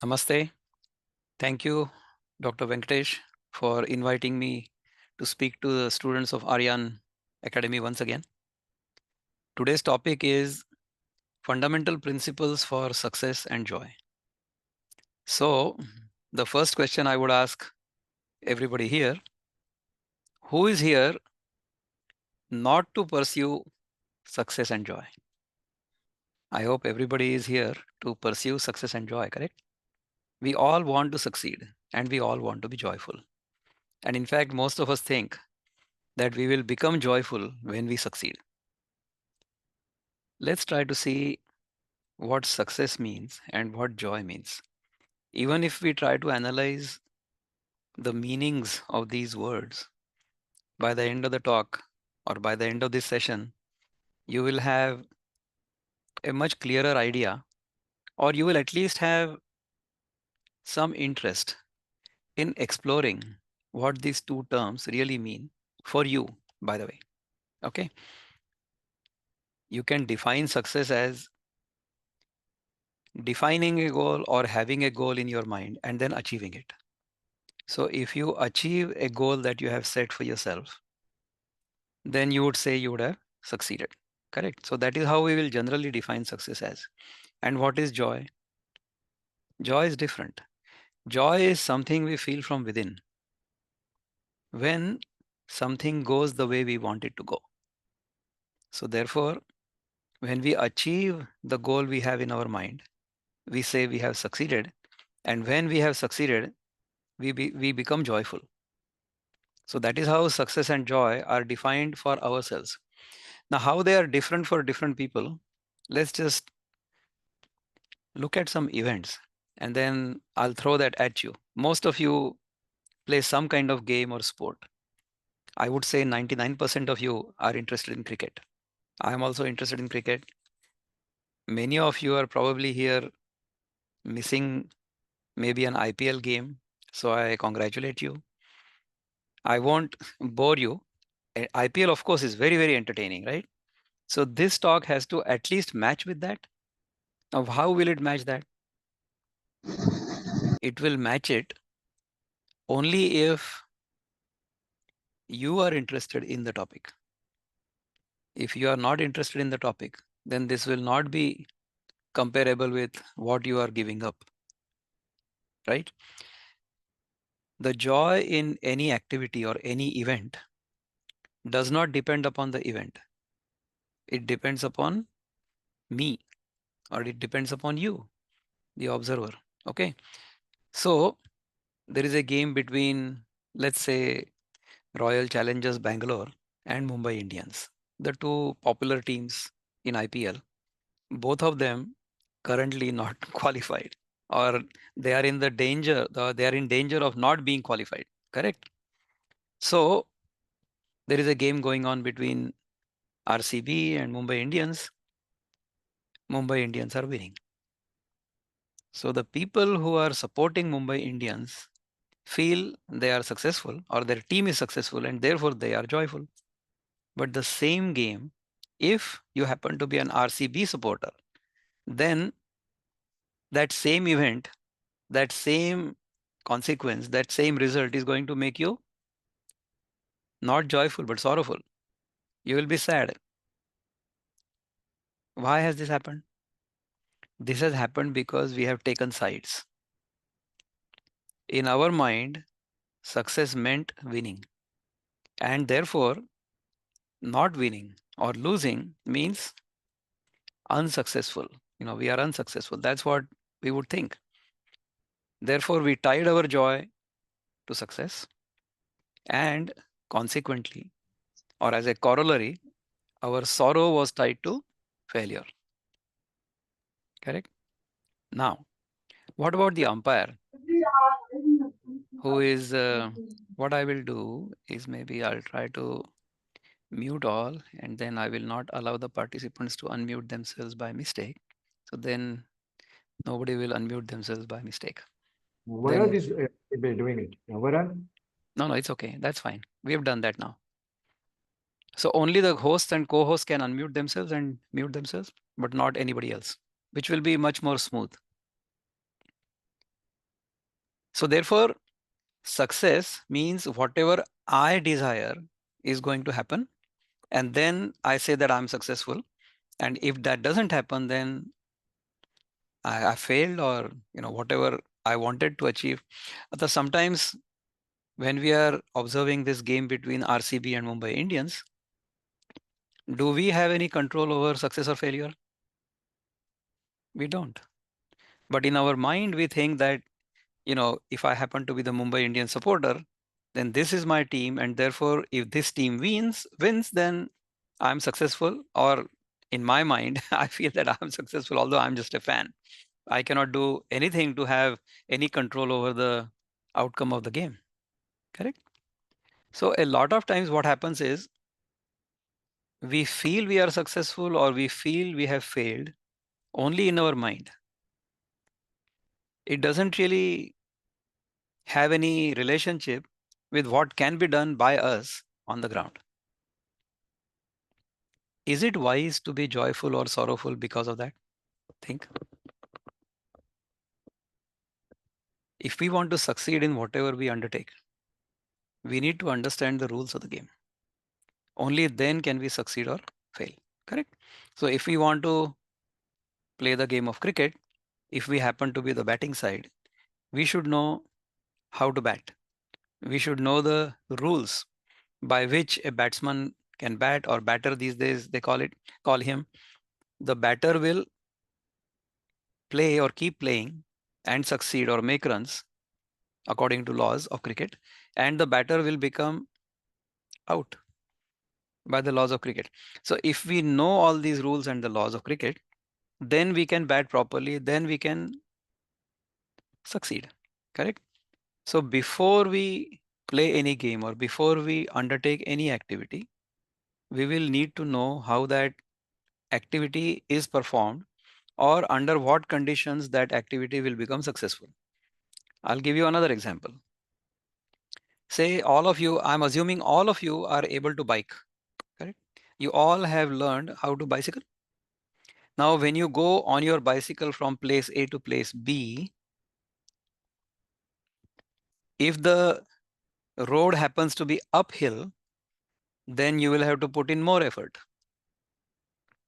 Namaste. Thank you, Dr. Venkatesh, for inviting me to speak to the students of Aryaan Academy once again. Today's topic is fundamental principles for success and joy. So, the first question I would ask everybody here, who is here not to pursue success and joy? I hope everybody is here to pursue success and joy, correct? We all want to succeed and we all want to be joyful. And in fact, most of us think that we will become joyful when we succeed. Let's try to see what success means and what joy means. Even if we try to analyze the meanings of these words, by the end of the talk or by the end of this session, you will have a much clearer idea, or you will at least have some interest in exploring what these two terms really mean for you, by the way. Okay. You can define success as defining a goal or having a goal in your mind and then achieving it. So if you achieve a goal that you have set for yourself, then you would say you would have succeeded. Correct. So that is how we will generally define success as. And what is joy? Joy is different. Joy is something we feel from within when something goes the way we want it to go. So therefore, when we achieve the goal we have in our mind, we say we have succeeded. And when we have succeeded, we become joyful. So that is how success and joy are defined for ourselves. Now, how they are different for different people, let's just look at some events and then I'll throw that at you. Most of you play some kind of game or sport. I would say 99% of you are interested in cricket. I am also interested in cricket. Many of you are probably here missing maybe an IPL game. So I congratulate you. I won't bore you. IPL, of course, is very, very entertaining, right? So this talk has to at least match with that. Now, how will it match that? It will match it only if you are interested in the topic. If you are not interested in the topic, then this will not be comparable with what you are giving up, right? The joy in any activity or any event does not depend upon the event. It depends upon me or it depends upon you, the observer. Okay. So there is a game between, let's say, Royal Challengers Bangalore and Mumbai Indians, the two popular teams in IPL. Both of them currently not qualified, or they are in the danger, they are in danger of not being qualified. Correct. So there is a game going on between RCB and Mumbai Indians. Mumbai Indians are winning. So the people who are supporting Mumbai Indians feel they are successful or their team is successful and therefore they are joyful. But the same game, if you happen to be an RCB supporter, then that same event, that same consequence, that same result is going to make you not joyful but sorrowful. You will be sad. Why has this happened? This has happened because we have taken sides. In our mind, success meant winning. And therefore, not winning or losing means unsuccessful. We are unsuccessful. That's what we would think. Therefore, we tied our joy to success and consequently, or as a corollary, our sorrow was tied to failure. Correct? Now, what about the umpire who is, what I will do is maybe I'll try to mute all and then I will not allow the participants to unmute themselves by mistake. So then nobody will unmute themselves by mistake. Varan Then, is doing it. Varan, no, it's okay. That's fine. We have done that now. So only the host and co-host can unmute themselves and mute themselves, but not anybody else, which will be much more smooth. So therefore, success means whatever I desire is going to happen. And then I say that I'm successful. And if that doesn't happen, then I failed, or whatever I wanted to achieve. But sometimes when we are observing this game between RCB and Mumbai Indians, do we have any control over success or failure? We don't. But in our mind, we think that, if I happen to be the Mumbai Indian supporter, then this is my team. And therefore, if this team wins, then I'm successful. Or in my mind, I feel that I'm successful, although I'm just a fan. I cannot do anything to have any control over the outcome of the game. Correct? So a lot of times what happens is we feel we are successful or we feel we have failed only in our mind. It doesn't really have any relationship with what can be done by us on the ground. Is it wise to be joyful or sorrowful because of that? Think. If we want to succeed in whatever we undertake, we need to understand the rules of the game. Only then can we succeed or fail. Correct? So if we want to play the game of cricket, if we happen to be the batting side, we should know how to bat. We should know the rules by which a batsman can bat, or batter these days they call him. The batter will play or keep playing and succeed or make runs according to laws of cricket, and the batter will become out by the laws of cricket. So if we know all these rules and the laws of cricket, then we can bat properly, then we can succeed. Correct? So before we play any game or before we undertake any activity, we will need to know how that activity is performed, or under what conditions that activity will become successful. I'll give you another example. Say all of you, I'm assuming all of you are able to bike, correct? You all have learned how to bicycle. Now, when you go on your bicycle from place A to place B, if the road happens to be uphill, then you will have to put in more effort,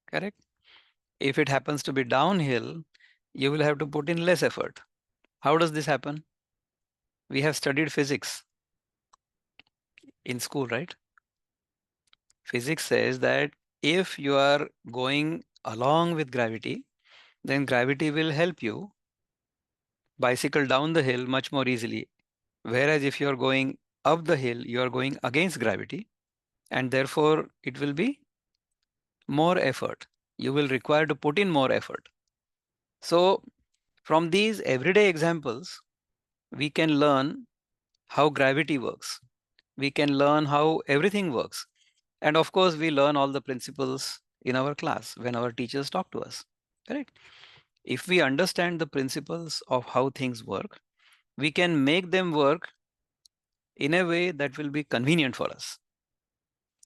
correct? If it happens to be downhill, you will have to put in less effort. How does this happen? We have studied physics in school, right? Physics says that if you are going along with gravity, then gravity will help you bicycle down the hill much more easily. Whereas if you are going up the hill, you are going against gravity, and therefore it will be more effort. You will require to put in more effort. So, from these everyday examples, we can learn how gravity works. We can learn how everything works. And of course, we learn all the principles in our class when our teachers talk to us. Correct? If we understand the principles of how things work, we can make them work in a way that will be convenient for us.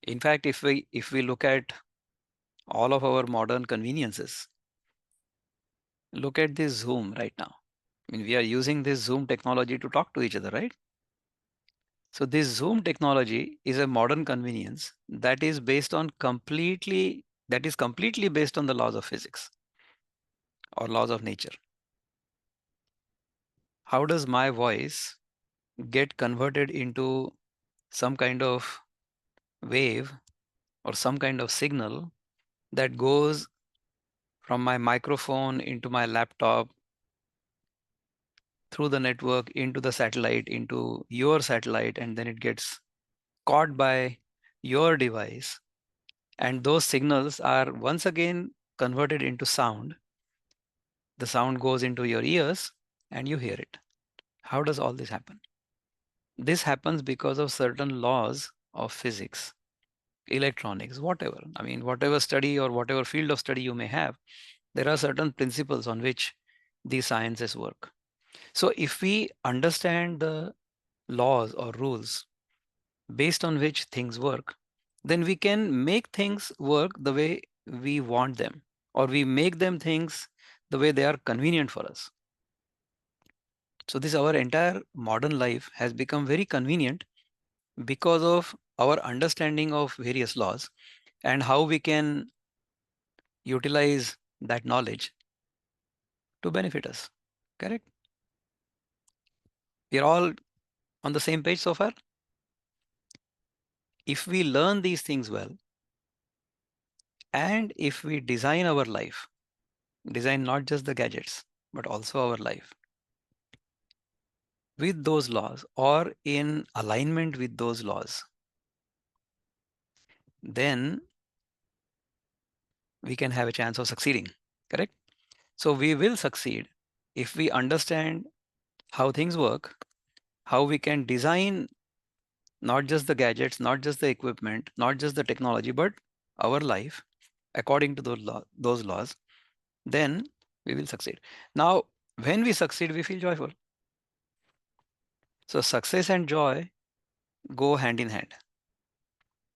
In fact, if we look at all of our modern conveniences, look at this Zoom right now. I mean, we are using this Zoom technology to talk to each other, right? So this Zoom technology is a modern convenience that is completely based on the laws of physics or laws of nature. How does my voice get converted into some kind of wave or some kind of signal that goes from my microphone into my laptop, through the network, into the satellite, into your satellite, and then it gets caught by your device. And those signals are once again converted into sound. The sound goes into your ears and you hear it. How does all this happen? This happens because of certain laws of physics, electronics, whatever. I mean, whatever study or whatever field of study you may have, there are certain principles on which these sciences work. So if we understand the laws or rules based on which things work, then we can make things work the way we want them, or we make them things the way they are convenient for us. So this our entire modern life has become very convenient because of our understanding of various laws and how we can utilize that knowledge to benefit us. Correct? We are all on the same page so far. If we learn these things well, and if we design our life, design not just the gadgets, but also our life with those laws or in alignment with those laws, then we can have a chance of succeeding. Correct? So we will succeed if we understand how things work, how we can design not just the gadgets, not just the equipment, not just the technology, but our life according to those laws, then we will succeed. Now, when we succeed, we feel joyful. So success and joy go hand in hand.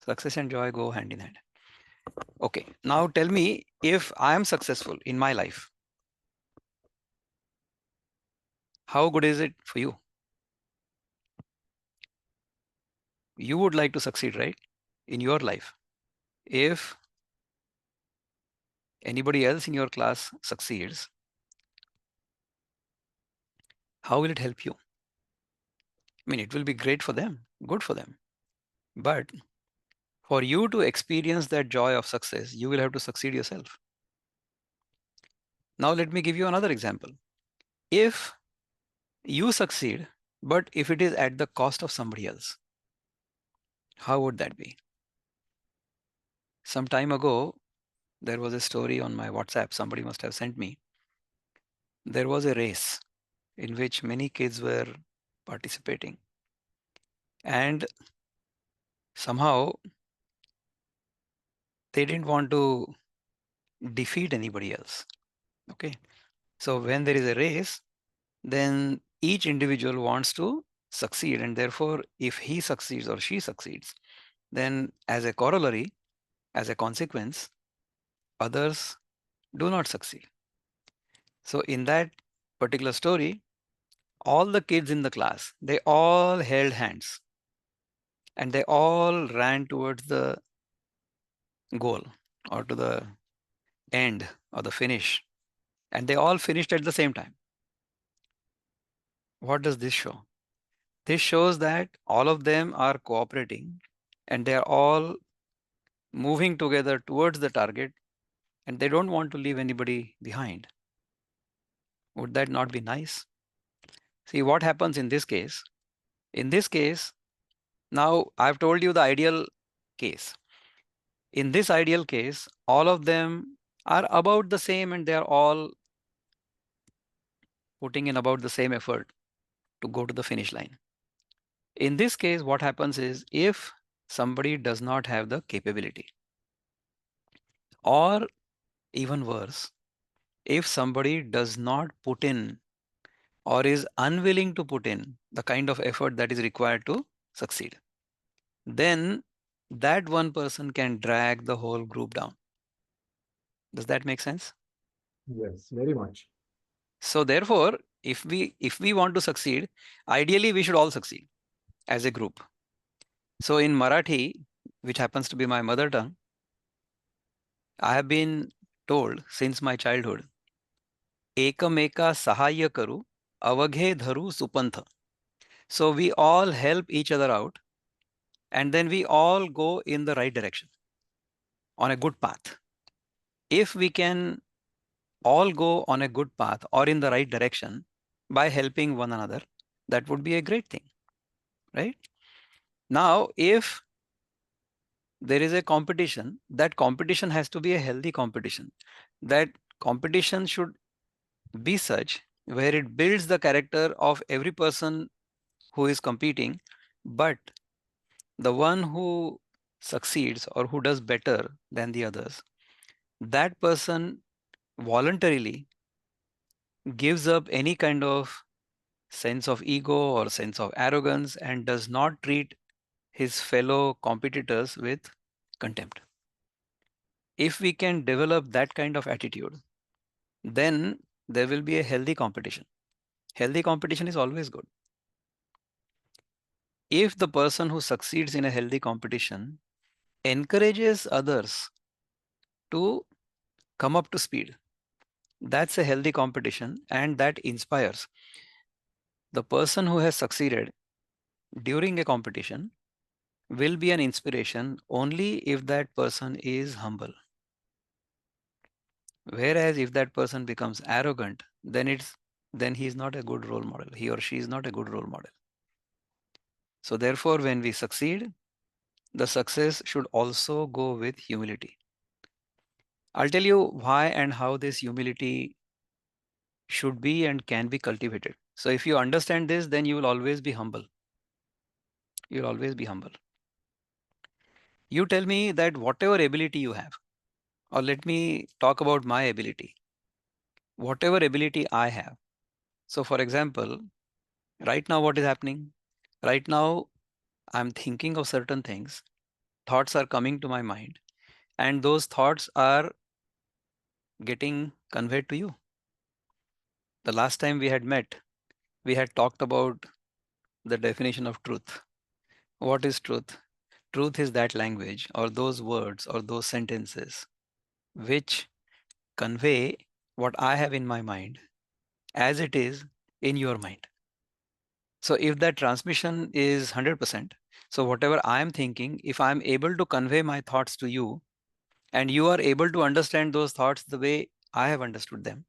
Success and joy go hand in hand. Okay, now tell me, if I am successful in my life, how good is it for you? You would like to succeed, right? In your life. If anybody else in your class succeeds, how will it help you? I mean, it will be great for them, good for them. But for you to experience that joy of success, you will have to succeed yourself. Now, let me give you another example. If you succeed, but if it is at the cost of somebody else, how would that be? Some time ago, there was a story on my WhatsApp, somebody must have sent me. There was a race in which many kids were participating, and somehow they didn't want to defeat anybody else. Okay. So when there is a race, then each individual wants to succeed. And therefore, if he succeeds or she succeeds, then as a corollary, as a consequence, others do not succeed. So in that particular story, all the kids in the class, they all held hands and they all ran towards the goal or to the end or the finish. And they all finished at the same time. What does this show? This shows that all of them are cooperating and they are all moving together towards the target and they don't want to leave anybody behind. Would that not be nice? See what happens in this case. In this case, now I've told you the ideal case. In this ideal case, all of them are about the same and they are all putting in about the same effort to go to the finish line. In this case, what happens is if somebody does not have the capability, or even worse, if somebody does not put in or is unwilling to put in the kind of effort that is required to succeed, then that one person can drag the whole group down. Does that make sense? Yes, very much. So therefore, if we want to succeed, ideally we should all succeed as a group. So in Marathi, which happens to be my mother tongue, I have been told since my childhood, ekameka sahaya karu, avaghe dharu supantha. So we all help each other out and then we all go in the right direction on a good path. If we can all go on a good path or in the right direction by helping one another, that would be a great thing, right? Now, if there is a competition, that competition has to be a healthy competition. That competition should be such where it builds the character of every person who is competing, but the one who succeeds or who does better than the others, that person voluntarily gives up any kind of sense of ego or sense of arrogance and does not treat his fellow competitors with contempt. If we can develop that kind of attitude, then there will be a healthy competition. Healthy competition is always good. If the person who succeeds in a healthy competition encourages others to come up to speed, that's a healthy competition and that inspires. The person who has succeeded during a competition will be an inspiration only if that person is humble. Whereas if that person becomes arrogant, then he is not a good role model. He or she is not a good role model. So therefore, when we succeed, the success should also go with humility. I'll tell you why and how this humility should be and can be cultivated. So if you understand this, then you will always be humble. You'll always be humble. You tell me that whatever ability you have, or let me talk about my ability, whatever ability I have. So for example, right now what is happening? Right now, I'm thinking of certain things, thoughts are coming to my mind, and those thoughts are getting conveyed to you. The last time we had met, we had talked about the definition of truth. What is truth? Truth is that language or those words or those sentences which convey what I have in my mind as it is in your mind. So if that transmission is 100%, so whatever I am thinking, if I am able to convey my thoughts to you and you are able to understand those thoughts the way I have understood them,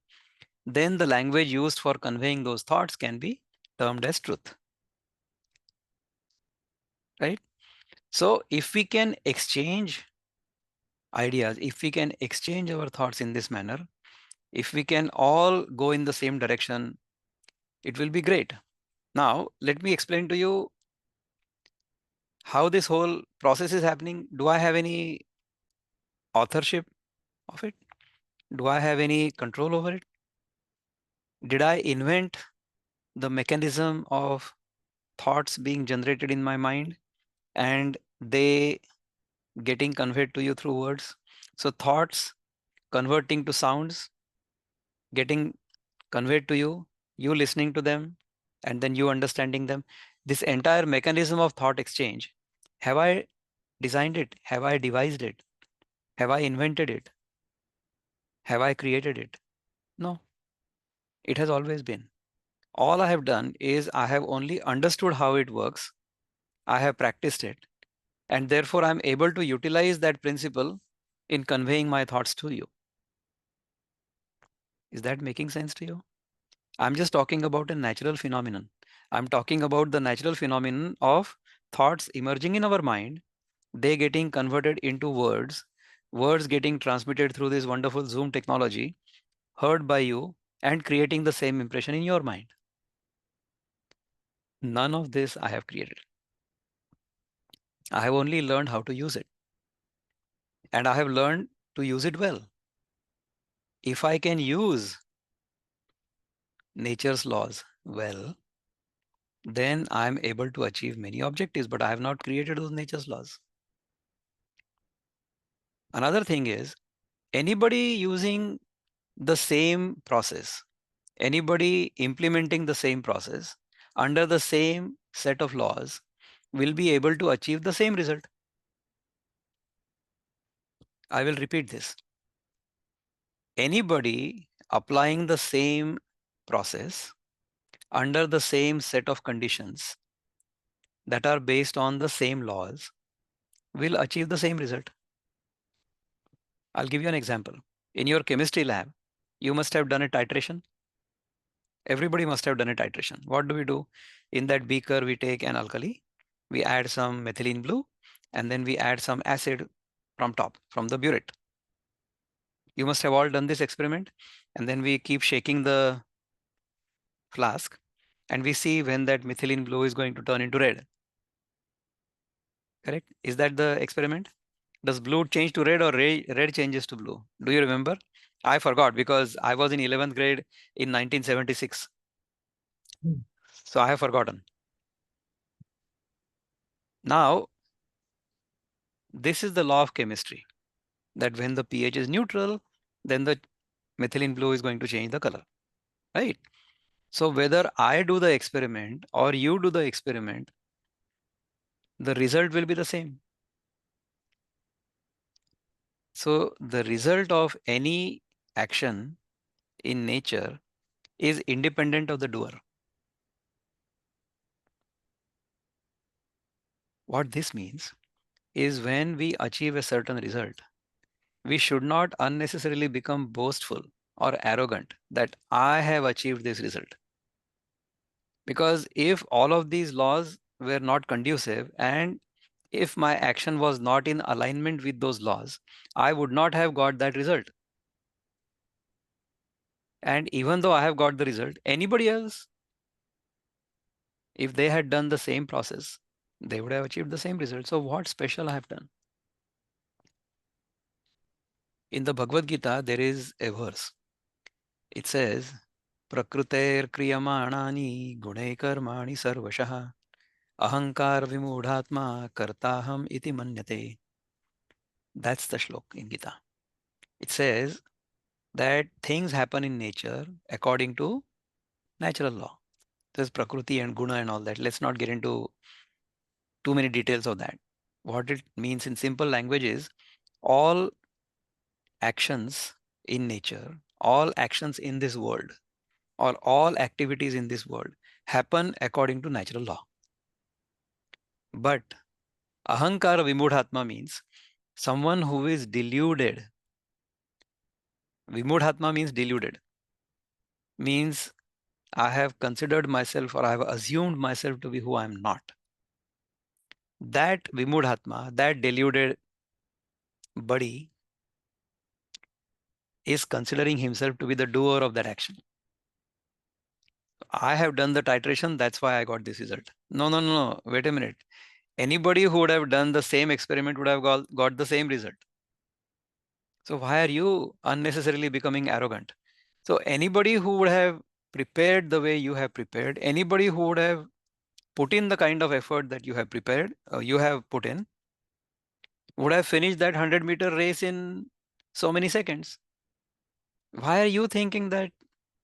then the language used for conveying those thoughts can be termed as truth, right? So if we can exchange ideas, if we can exchange our thoughts in this manner, if we can all go in the same direction, it will be great. Now, let me explain to you how this whole process is happening. Do I have any authorship of it? Do I have any control over it? Did I invent the mechanism of thoughts being generated in my mind and they getting conveyed to you through words? So, thoughts converting to sounds, getting conveyed to you, you listening to them, and then you understanding them. This entire mechanism of thought exchange, have I designed it? Have I devised it? Have I invented it? Have I created it? No, it has always been. All I have done is I have only understood how it works. I have practiced it. And therefore, I'm able to utilize that principle in conveying my thoughts to you. Is that making sense to you? I'm just talking about a natural phenomenon. I'm talking about the natural phenomenon of thoughts emerging in our mind, they getting converted into words, words getting transmitted through this wonderful Zoom technology, heard by you, and creating the same impression in your mind. None of this I have created. I have only learned how to use it. And I have learned to use it well. If I can use nature's laws well, then I'm able to achieve many objectives, but I have not created those nature's laws. Another thing is anybody using the same process, anybody implementing the same process under the same set of laws will be able to achieve the same result. I will repeat this. Anybody applying the same process under the same set of conditions that are based on the same laws will achieve the same result. I'll give you an example. In your chemistry lab, you must have done a titration. Everybody must have done a titration. What do we do? In that beaker, we take an alkali, we add some methylene blue, and then we add some acid from top, from the burette. You must have all done this experiment. And then we keep shaking the flask and we see when that methylene blue is going to turn into red. Correct? Is that the experiment? Does blue change to red or red changes to blue? Do you remember? I forgot because I was in 11th grade in 1976. Hmm. So I have forgotten. Now, this is the law of chemistry that when the pH is neutral, then the methylene blue is going to change the color, right? So whether I do the experiment or you do the experiment, the result will be the same. So the result of any action in nature is independent of the doer. What this means is when we achieve a certain result, we should not unnecessarily become boastful or arrogant that I have achieved this result. Because if all of these laws were not conducive and if my action was not in alignment with those laws, I would not have got that result. And even though I have got the result, anybody else, if they had done the same process, they would have achieved the same result. So, what special I have done? In the Bhagavad Gita, there is a verse. It says, Prakriter kriyamanani gunai karmani sarvashah ahankar vimudhatma kartaham iti manyate. That's the shlok in Gita. It says that things happen in nature according to natural law. There's Prakriti and Guna and all that. Let's not get into too many details of that. What it means in simple language is all actions in nature, all actions in this world, or all activities in this world happen according to natural law. But ahankara vimudhatma means someone who is deluded. Vimudhatma means deluded, means I have considered myself or I have assumed myself to be who I am not. That vimudhatma, that deluded buddy, is considering himself to be the doer of that action. I have done the titration, that's why I got this result. No, no, no, no. Wait a minute. Anybody who would have done the same experiment would have got the same result. So why are you unnecessarily becoming arrogant? So anybody who would have prepared the way you have prepared, anybody who would have put in the kind of effort that you have prepared, you have put in, would have finished that 100-meter race in so many seconds. Why are you thinking that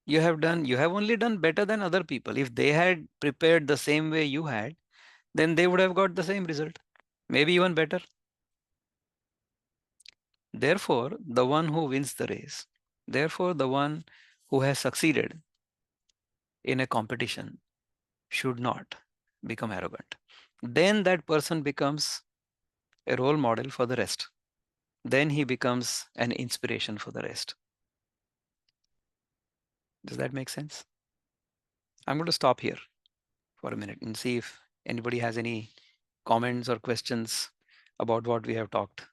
you have only done better than other people? If they had prepared the same way you had, then they would have got the same result, maybe even better. Therefore, the one who wins the race, therefore, the one who has succeeded in a competition should not become arrogant. Then that person becomes a role model for the rest. Then he becomes an inspiration for the rest. Does that make sense? I'm going to stop here for a minute and see if anybody has any comments or questions about what we have talked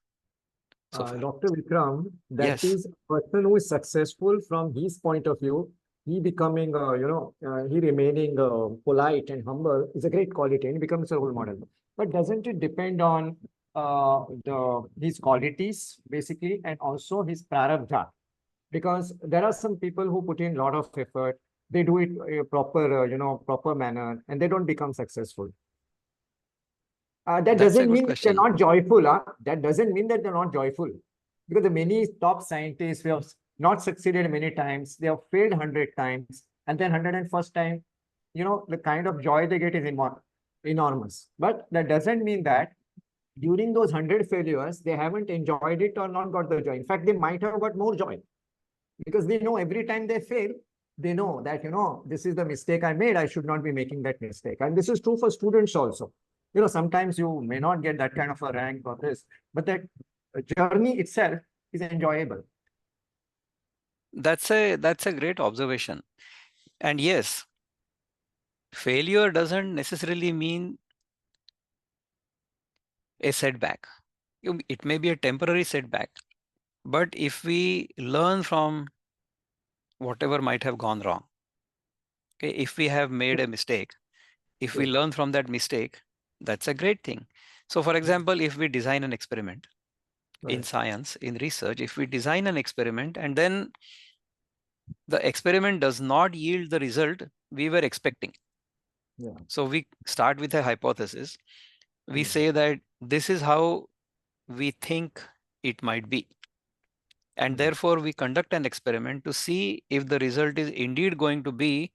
so far. Dr. Vikram, that Yes, is a person who is successful from his point of view. He becoming, he remaining polite and humble is a great quality and he becomes a role model. But doesn't it depend on his qualities basically and also his prarabdha? Because there are some people who put in a lot of effort, they do it a proper, proper manner, and they don't become successful. That that's a doesn't good mean they're question. not joyful. That doesn't mean that they're not joyful. Because the many top scientists who have not succeeded many times, they have failed 100 times, and then 101st time, the kind of joy they get is enormous. But that doesn't mean that during those 100 failures, they haven't enjoyed it or not got the joy. In fact, they might have got more joy because they know every time they fail, they know that, this is the mistake I made. I should not be making that mistake. And this is true for students also. Sometimes you may not get that kind of a rank or this, but that journey itself is enjoyable. That's a great observation. And yes, failure doesn't necessarily mean a setback. It may be a temporary setback, but if we learn from whatever might have gone wrong, okay, if we have made a mistake, if we Yes, learn from that mistake, that's a great thing. So, for example, if we design an experiment in right. science, in research, if we design an experiment and then the experiment does not yield the result we were expecting. Yeah. So, we start with a hypothesis. We Mm. say that this is how we think it might be. And Mm. therefore, we conduct an experiment to see if the result is indeed going to be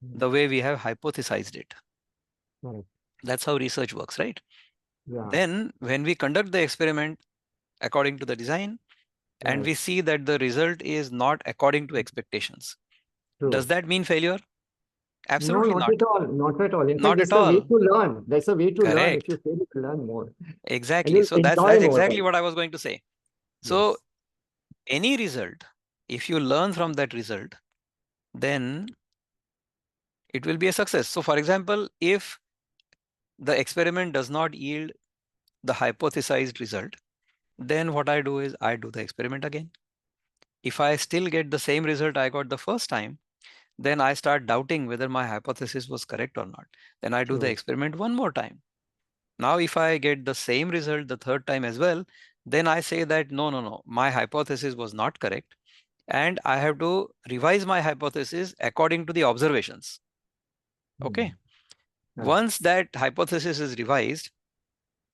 Mm. the way we have hypothesized it. Correct. That's how research works, right? Yeah. Then, when we conduct the experiment according to the design and Right. we see that the result is not according to expectations, does True. that mean failure? No, Absolutely not not. at all. Not at all. In fact, Not that's at the way all. to learn. That's a way to learn. If Correct. you fail, you will learn more and Exactly. you'll So that's enjoy more exactly also. what I was going to say. So Yes. any result, if you learn from that result, then it will be a success. So for example, if the experiment does not yield the hypothesized result, then what I do is I do the experiment again. If I still get the same result I got the first time, then I start doubting whether my hypothesis was correct or not. Then I do the True. experiment one more time. Now, if I get the same result the third time as well, then I say that no, no, no, my hypothesis was not correct. And I have to revise my hypothesis according to the observations. Okay. Mm. Correct. Once that hypothesis is revised,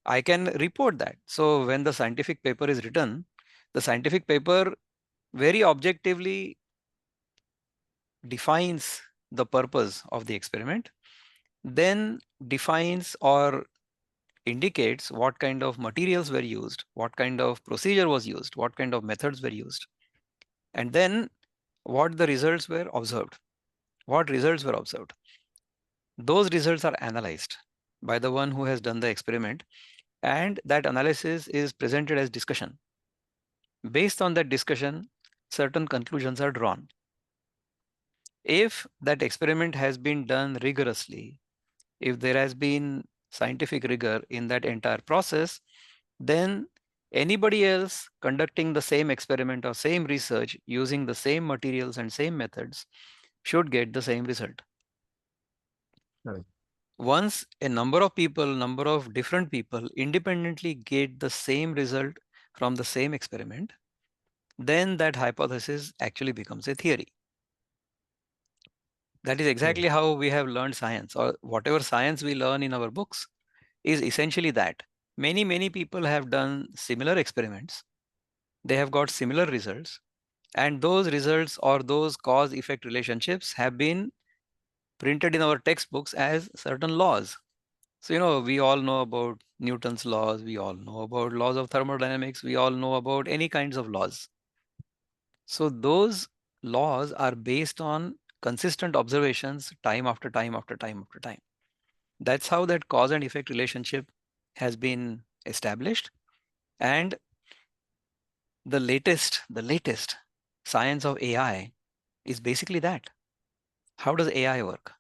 I can report that. So when the scientific paper is written, the scientific paper very objectively defines the purpose of the experiment, then defines or indicates what kind of materials were used, what kind of procedure was used, what kind of methods were used, and then what the results were observed. What results were observed? Those results are analyzed by the one who has done the experiment, and that analysis is presented as discussion. Based on that discussion, certain conclusions are drawn. If that experiment has been done rigorously, if there has been scientific rigor in that entire process, then anybody else conducting the same experiment or same research using the same materials and same methods should get the same result. Correct. Once a number of different people independently get the same result from the same experiment, then that hypothesis actually becomes a theory. That is True. exactly how we have learned science, or whatever science we learn in our books is essentially that. Many people have done similar experiments, they have got similar results, and those results or those cause effect relationships have been printed in our textbooks as certain laws. So, we all know about Newton's laws, we all know about laws of thermodynamics, we all know about any kinds of laws. So, those laws are based on consistent observations time after time after time after time. That's how that cause and effect relationship has been established. And the latest science of AI is basically that. How does AI work?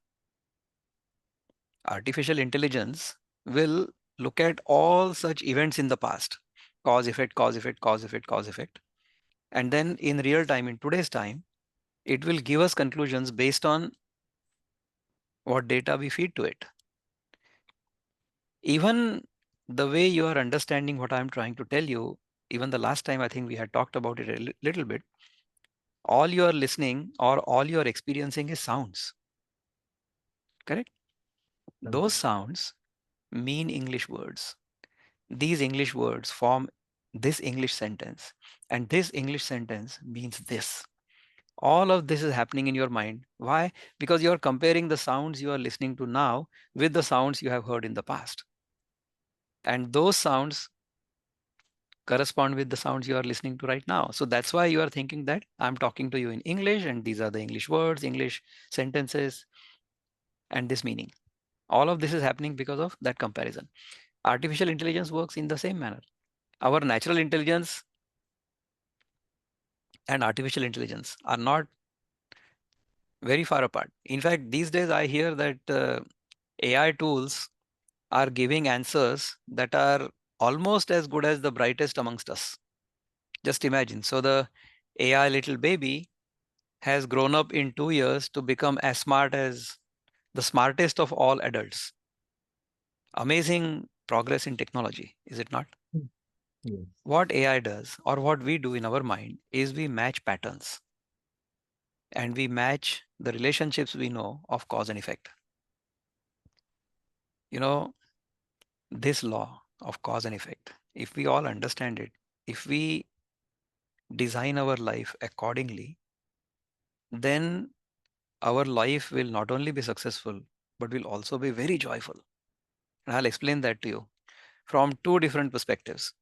Artificial intelligence will look at all such events in the past, cause, effect, cause, effect, cause, effect, cause, effect. And then in real time, in today's time, it will give us conclusions based on what data we feed to it. Even the way you are understanding what I'm trying to tell you, even the last time I think we had talked about it a little bit, all you are listening or all you are experiencing is sounds, correct? Correct. Those sounds mean English words. These English words form this English sentence, and this English sentence means this. All of this is happening in your mind. Why? Because you are comparing the sounds you are listening to now with the sounds you have heard in the past. And those sounds correspond with the sounds you are listening to right now. So that's why you are thinking that I'm talking to you in English, and these are the English words, English sentences, and this meaning. All of this is happening because of that comparison. Artificial intelligence works in the same manner. Our natural intelligence and artificial intelligence are not very far apart. In fact, these days I hear that AI tools are giving answers that are almost as good as the brightest amongst us. Just imagine. So the AI little baby has grown up in 2 years to become as smart as the smartest of all adults. Amazing progress in technology, is it not? Mm. Yes. What AI does, or what we do in our mind, is we match patterns and we match the relationships we know of cause and effect. You know, this law of cause and effect, if we all understand it, if we design our life accordingly, then our life will not only be successful, but will also be very joyful. And I'll explain that to you from two different perspectives.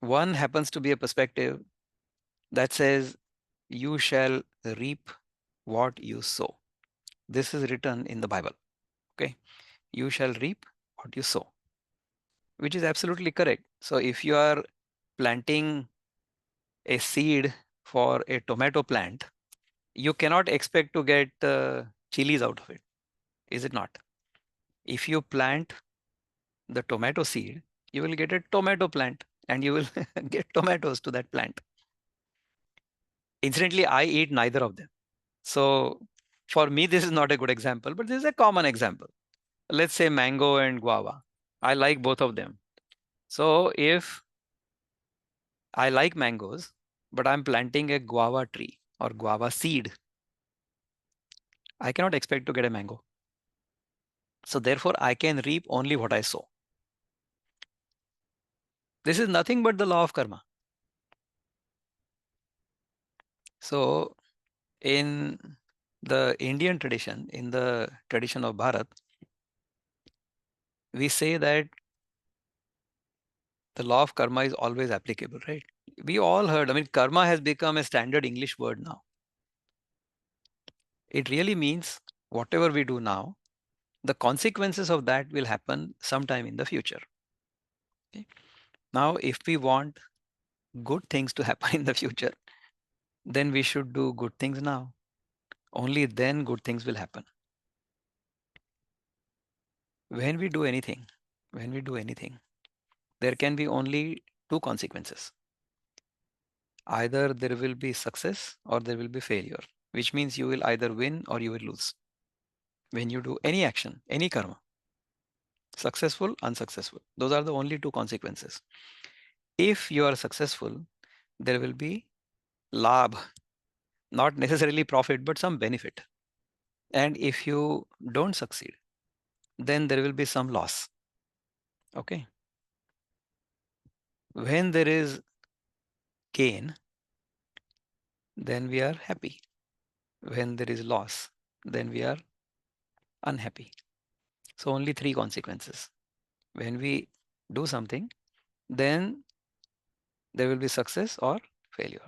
One happens to be a perspective that says, you shall reap what you sow. This is written in the Bible. Okay. You shall reap what you sow, which is absolutely correct. So if you are planting a seed for a tomato plant, you cannot expect to get chilies out of it, is it not? If you plant the tomato seed, you will get a tomato plant and you will get tomatoes to that plant. Incidentally, I eat neither of them. So for me, this is not a good example, but this is a common example. Let's say mango and guava. I like both of them. So if I like mangoes, but I'm planting a guava tree or guava seed, I cannot expect to get a mango. So therefore, I can reap only what I sow. This is nothing but the law of karma. So in the Indian tradition, in the tradition of Bharat, we say that the law of karma is always applicable, right? We all heard, I mean, karma has become a standard English word now. It really means whatever we do now, the consequences of that will happen sometime in the future. Okay? Now, if we want good things to happen in the future, then we should do good things now. Only then good things will happen. When we do anything, when we do anything, there can be only two consequences. Either there will be success or there will be failure, which means you will either win or you will lose. When you do any action, any karma, successful, unsuccessful, those are the only two consequences. If you are successful, there will be labh, not necessarily profit, but some benefit. And if you don't succeed, then there will be some loss. Okay. When there is gain, then we are happy. When there is loss, then we are unhappy. So only three consequences. When we do something, then there will be success or failure.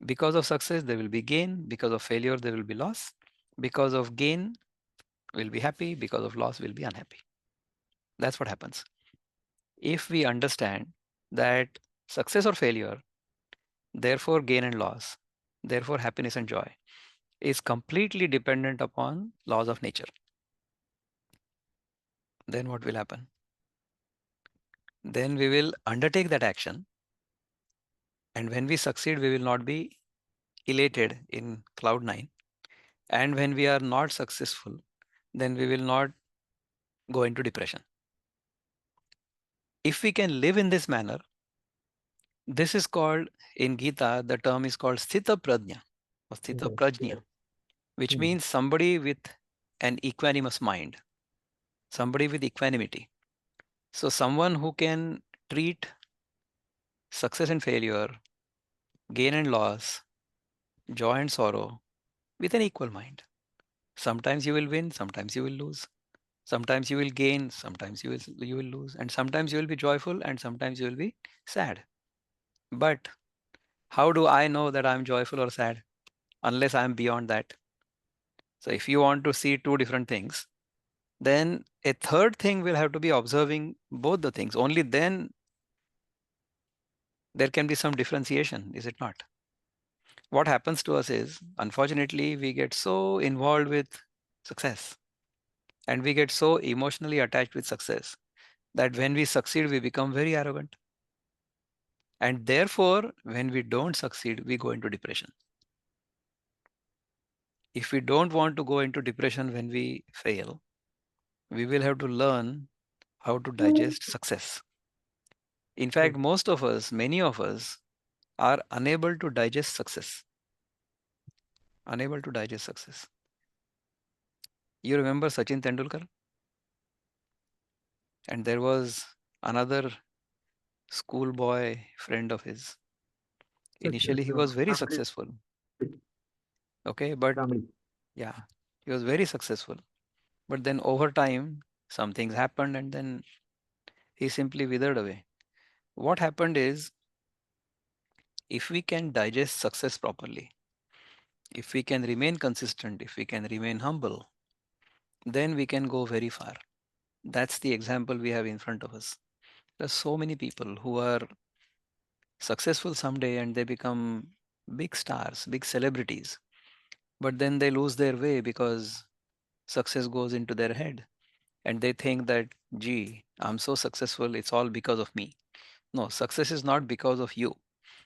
Because of success, there will be gain. Because of failure, there will be loss. Because of gain, we'll be happy. Because of loss, we'll be unhappy. That's what happens. If we understand that success or failure, therefore gain and loss, therefore happiness and joy, is completely dependent upon laws of nature, then what will happen? Then we will undertake that action. And when we succeed, we will not be elated in cloud nine. And when we are not successful, then we will not go into depression. If we can live in this manner, this is called in Gita, the term is called Sthita Prajna or Sthita Yes, Prajna, yes. which Hmm. means somebody with an equanimous mind, somebody with equanimity. So, someone who can treat success and failure, gain and loss, joy and sorrow with an equal mind. Sometimes you will win, sometimes you will lose. Sometimes you will gain, sometimes you will lose, and sometimes you will be joyful, and sometimes you will be sad. But how do I know that I'm joyful or sad unless I'm beyond that? So if you want to see two different things, then a third thing will have to be observing both the things. Only then there can be some differentiation, is it not? What happens to us is, unfortunately, we get so involved with success and we get so emotionally attached with success that when we succeed, we become very arrogant. And therefore, when we don't succeed, we go into depression. If we don't want to go into depression when we fail, we will have to learn how to digest success. In fact, Yes. most of us, many of us, are unable to digest success. Unable to digest success. You remember Sachin Tendulkar? And there was another schoolboy friend of his. Such as Initially, he was very Ramli, successful. Okay, but Ramli. Yeah, he was very successful. But then over time, some things happened and then he simply withered away. What happened is, if we can digest success properly, if we can remain consistent, if we can remain humble, then we can go very far. That's the example we have in front of us. There are so many people who are successful someday and they become big stars, big celebrities, but then they lose their way because success goes into their head and they think that, gee, I'm so successful, it's all because of me. No, success is not because of you.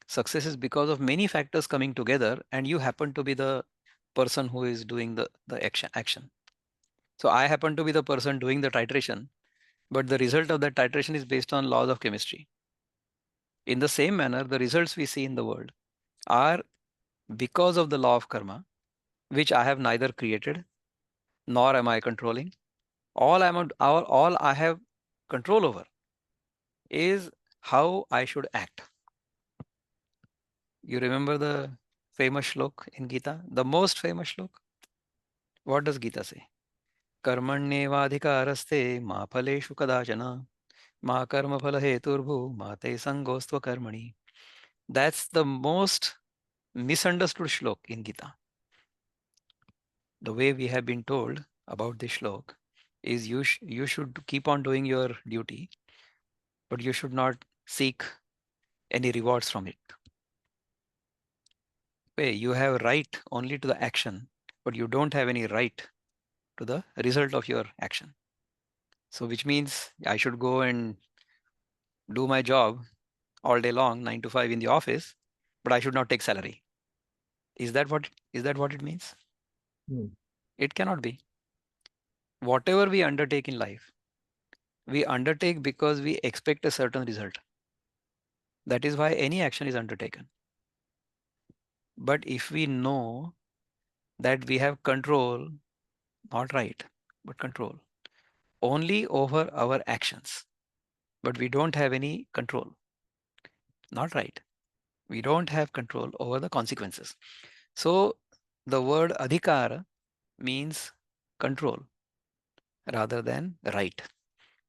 Success is because of many factors coming together, and you happen to be the person who is doing the action. So I happen to be the person doing the titration, but the result of that titration is based on laws of chemistry. In the same manner, the results we see in the world are because of the law of karma, which I have neither created nor am I controlling. All I have control over is how I should act. You remember the famous shlok in Gita, the most famous shlok? What does Gita say? Karmanyevadhikaraste ma phaleshu kadachana ma karma phala heturbhu ma te sangostva karmani. That's the most misunderstood shlok in Gita. The way we have been told about this shlok is you should keep on doing your duty, but you should not seek any rewards from it. Okay, you have right only to the action, but you don't have any right to the result of your action. So, which means I should go and do my job all day long, 9 to 5 in the office, but I should not take salary. Is that what it means? Hmm. It cannot be. Whatever we undertake in life, we undertake because we expect a certain result. That is why any action is undertaken. But if we know that we have control, not right, but control only over our actions, but we don't have any control, not right. We don't have control over the consequences. So the word adhikar means control rather than right.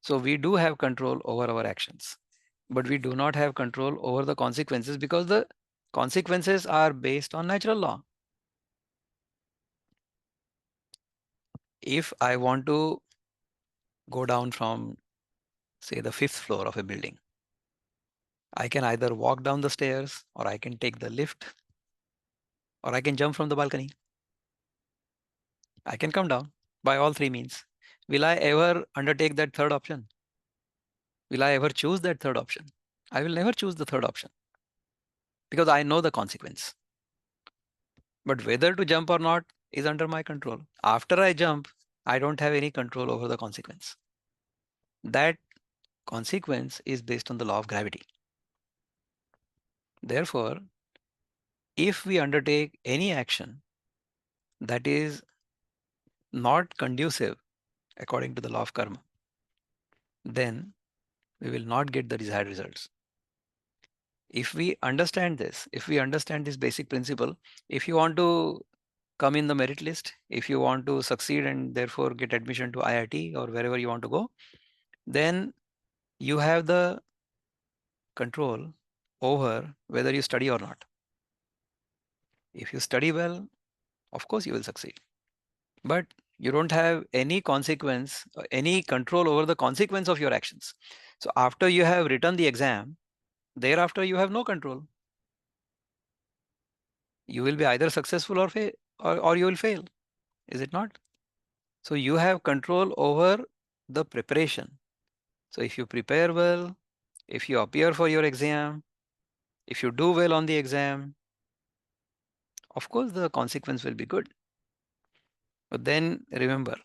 So we do have control over our actions, but we do not have control over the consequences because the consequences are based on natural law. If I want to go down from, say, the fifth floor of a building, I can either walk down the stairs, or I can take the lift, or I can jump from the balcony. I can come down by all three means. Will I ever undertake that third option? Will I ever choose that third option? I will never choose the third option because I know the consequence. But whether to jump or not is under my control. After I jump, I don't have any control over the consequence. That consequence is based on the law of gravity. Therefore, if we undertake any action that is not conducive according to the law of karma, then we will not get the desired results. If we understand this, if we understand this basic principle, if you want to come in the merit list, if you want to succeed and therefore get admission to IIT or wherever you want to go, then you have the control over whether you study or not. If you study well, of course you will succeed. But you don't have any consequence, any control over the consequence of your actions. So after you have written the exam, thereafter you have no control. You will be either successful or you will fail. Is it not? So you have control over the preparation. So if you prepare well, if you appear for your exam, if you do well on the exam, of course the consequence will be good. But then remember,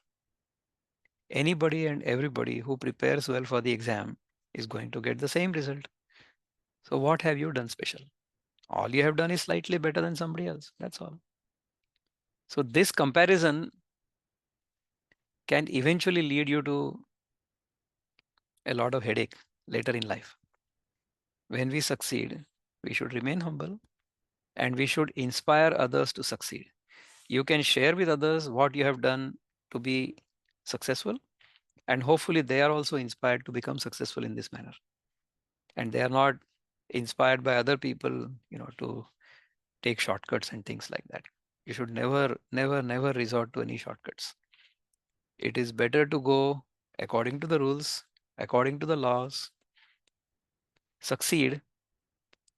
anybody and everybody who prepares well for the exam is going to get the same result. So what have you done special? All you have done is slightly better than somebody else. That's all. So this comparison can eventually lead you to a lot of headache later in life. When we succeed, we should remain humble and we should inspire others to succeed. You can share with others what you have done to be successful, and hopefully they are also inspired to become successful in this manner. And they are not inspired by other people, to take shortcuts and things like that. You should never, never, never resort to any shortcuts. It is better to go according to the rules, according to the laws, succeed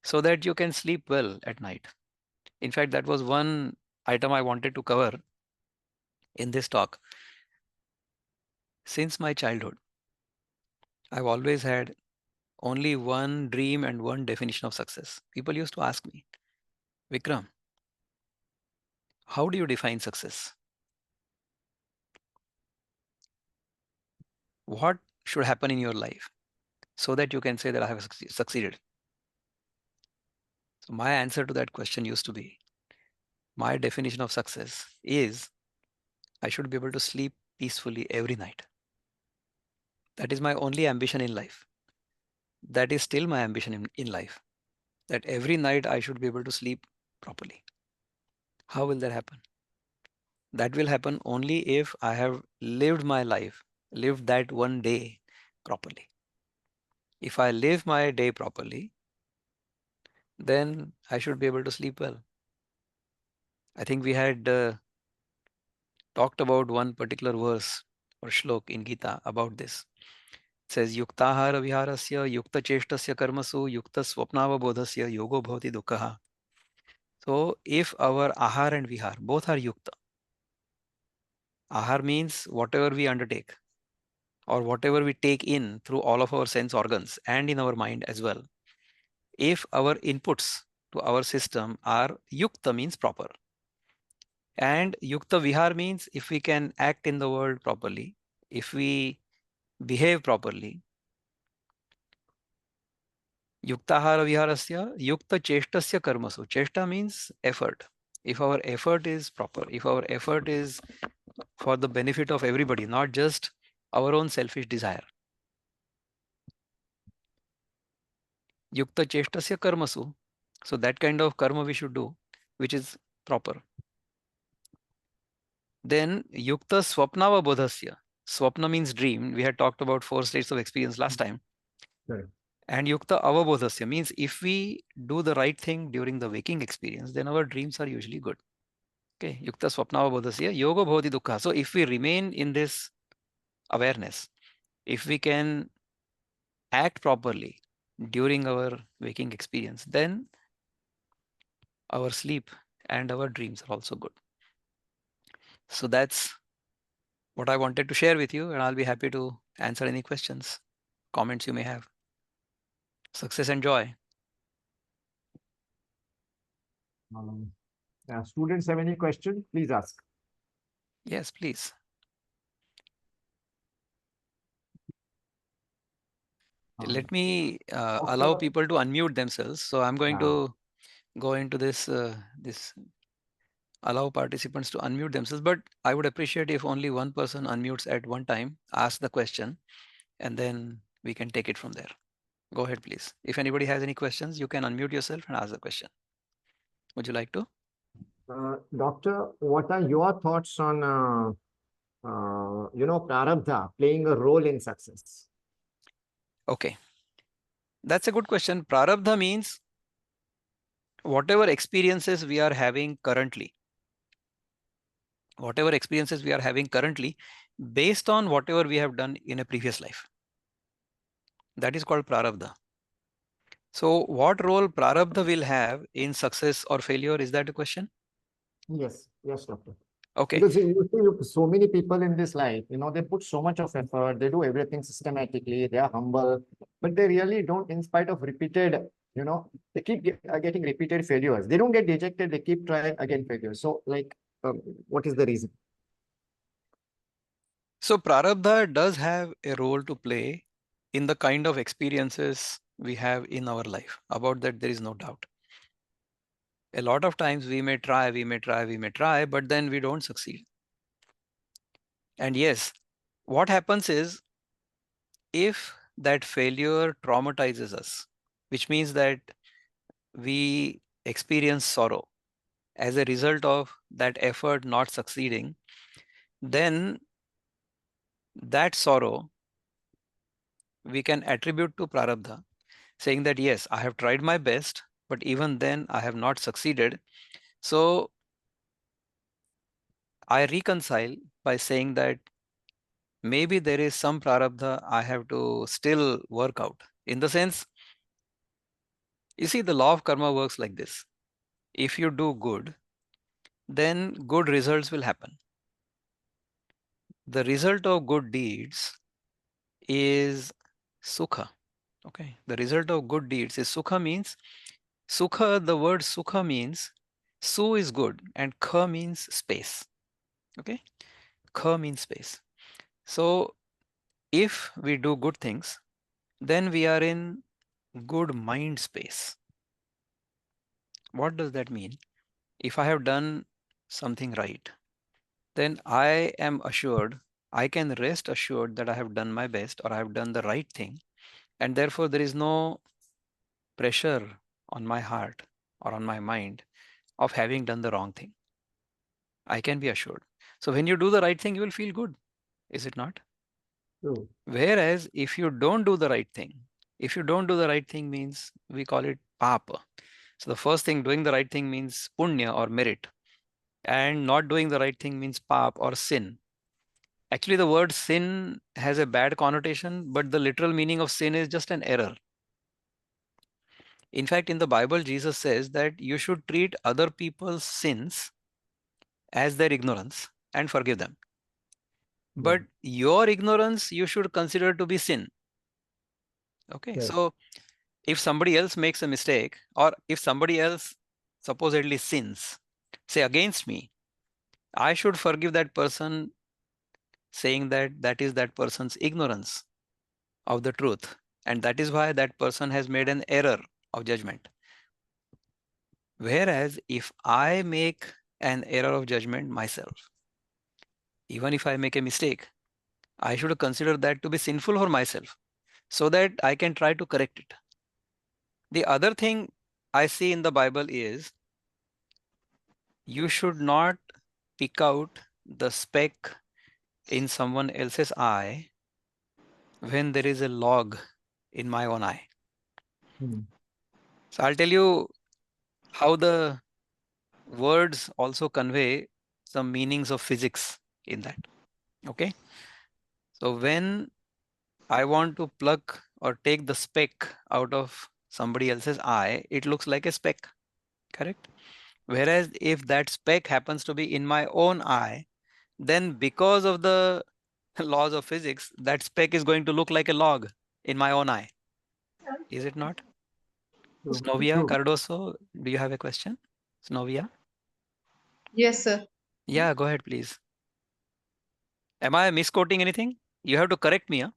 so that you can sleep well at night. In fact, that was one item I wanted to cover in this talk. Since my childhood, I've always had only one dream and one definition of success. People used to ask me, Vikram, how do you define success? What should happen in your life so that you can say that I have succeeded? So, my answer to that question used to be, my definition of success is I should be able to sleep peacefully every night. That is my only ambition in life. That is still my ambition in life. That every night I should be able to sleep properly. How will that happen? That will happen only if I have lived my life, lived that one day properly. If I live my day properly, then I should be able to sleep well. I think we had talked about one particular verse or shlok in Gita about this. It says, Yuktahara viharasya, yukta cheshtasya karmasu, yukta swapnavabodhasya, yogo bhavati dukkha. So, if our ahar and vihar both are yukta, ahar means whatever we undertake or whatever we take in through all of our sense organs and in our mind as well. If our inputs to our system are yukta means proper, and yukta vihar means if we can act in the world properly, if we behave properly, yuktahara viharasya, yukta cheshtasya karmasu. Cheshta means effort. If our effort is proper, if our effort is for the benefit of everybody, not just our own selfish desire, yukta cheshtasya karmasu. So that kind of karma we should do, which is proper. Then yukta swapnava bodhasya. Swapna means dream. We had talked about 4 states of experience last time. Correct. And yukta avabodhasya means if we do the right thing during the waking experience, then our dreams are usually good. Okay, yukta swapnava bodhasya yoga bhavati dukkha. So if we remain in this awareness, if we can act properly during our waking experience, then our sleep and our dreams are also good. So that's what I wanted to share with you, and I'll be happy to answer any questions, comments you may have. Success and joy. Um, Students have any question? Please ask. Yes, please. Let me allow Doctor, people to unmute themselves. So I'm going yeah. to go into this allow participants to unmute themselves. But I would appreciate if only one person unmutes at one time, ask the question, and then we can take it from there. Go ahead, please. If anybody has any questions, you can unmute yourself and ask the question. Would you like to? Doctor, what are your thoughts on prarabdha playing a role in success? Okay, that's a good question. Prarabdha means whatever experiences we are having currently, whatever experiences we are having currently, based on whatever we have done in a previous life. That is called prarabdha. So, what role prarabdha will have in success or failure? Is that a question? Yes, yes, doctor. Okay. Because you see, so many people in this life, they put so much of effort, they do everything systematically, they are humble, but they really don't, in spite of repeated, they keep getting repeated failures. They don't get dejected, they keep trying again failures. So, like, what is the reason? So, prarabdha does have a role to play in the kind of experiences we have in our life. About that, there is no doubt. A lot of times we may try, but then we don't succeed. And yes, what happens is if that failure traumatizes us, which means that we experience sorrow as a result of that effort not succeeding, then that sorrow we can attribute to prarabdha, saying that yes, I have tried my best, but even then I have not succeeded. So I reconcile by saying that maybe there is some prarabdha I have to still work out. In the sense, you see, the law of karma works like this. If you do good, then good results will happen. The result of good deeds is sukha. Okay. The result of good deeds is sukha means sukha, the word sukha means su is good and kha means space. Okay. Kha means space. So if we do good things, then we are in good mind space. What does that mean? If I have done something right, then I am assured, I can rest assured that I have done my best or I have done the right thing. And therefore, there is no pressure on my heart or on my mind of having done the wrong thing. I can be assured. So, when you do the right thing, you will feel good, is it not? True. Whereas, if you don't do the right thing, if you don't do the right thing means we call it papa. So, the first thing, doing the right thing means punya or merit, and not doing the right thing means pap or sin. Actually, the word sin has a bad connotation, but the literal meaning of sin is just an error. In fact, in the Bible, Jesus says that you should treat other people's sins as their ignorance and forgive them. Yeah. But your ignorance you should consider to be sin. Okay. Yes. So if somebody else makes a mistake, or if somebody else supposedly sins, say against me, I should forgive that person, saying that that is that person's ignorance of the truth. And that is why that person has made an error of judgment. Whereas if I make an error of judgment myself, even if I make a mistake, I should consider that to be sinful for myself so that I can try to correct it. The other thing I see in the Bible is you should not pick out the speck in someone else's eye when there is a log in my own eye. Hmm. So I'll tell you how the words also convey some meanings of physics in that. Okay. So when I want to pluck or take the speck out of somebody else's eye, it looks like a speck, correct? Whereas if that speck happens to be in my own eye, then because of the laws of physics, that speck is going to look like a log in my own eye. Is it not? True. Snovia True. Cardoso, do you have a question? Snovia? Yes, sir. Yeah, go ahead, please. Am I misquoting anything? You have to correct me. Huh?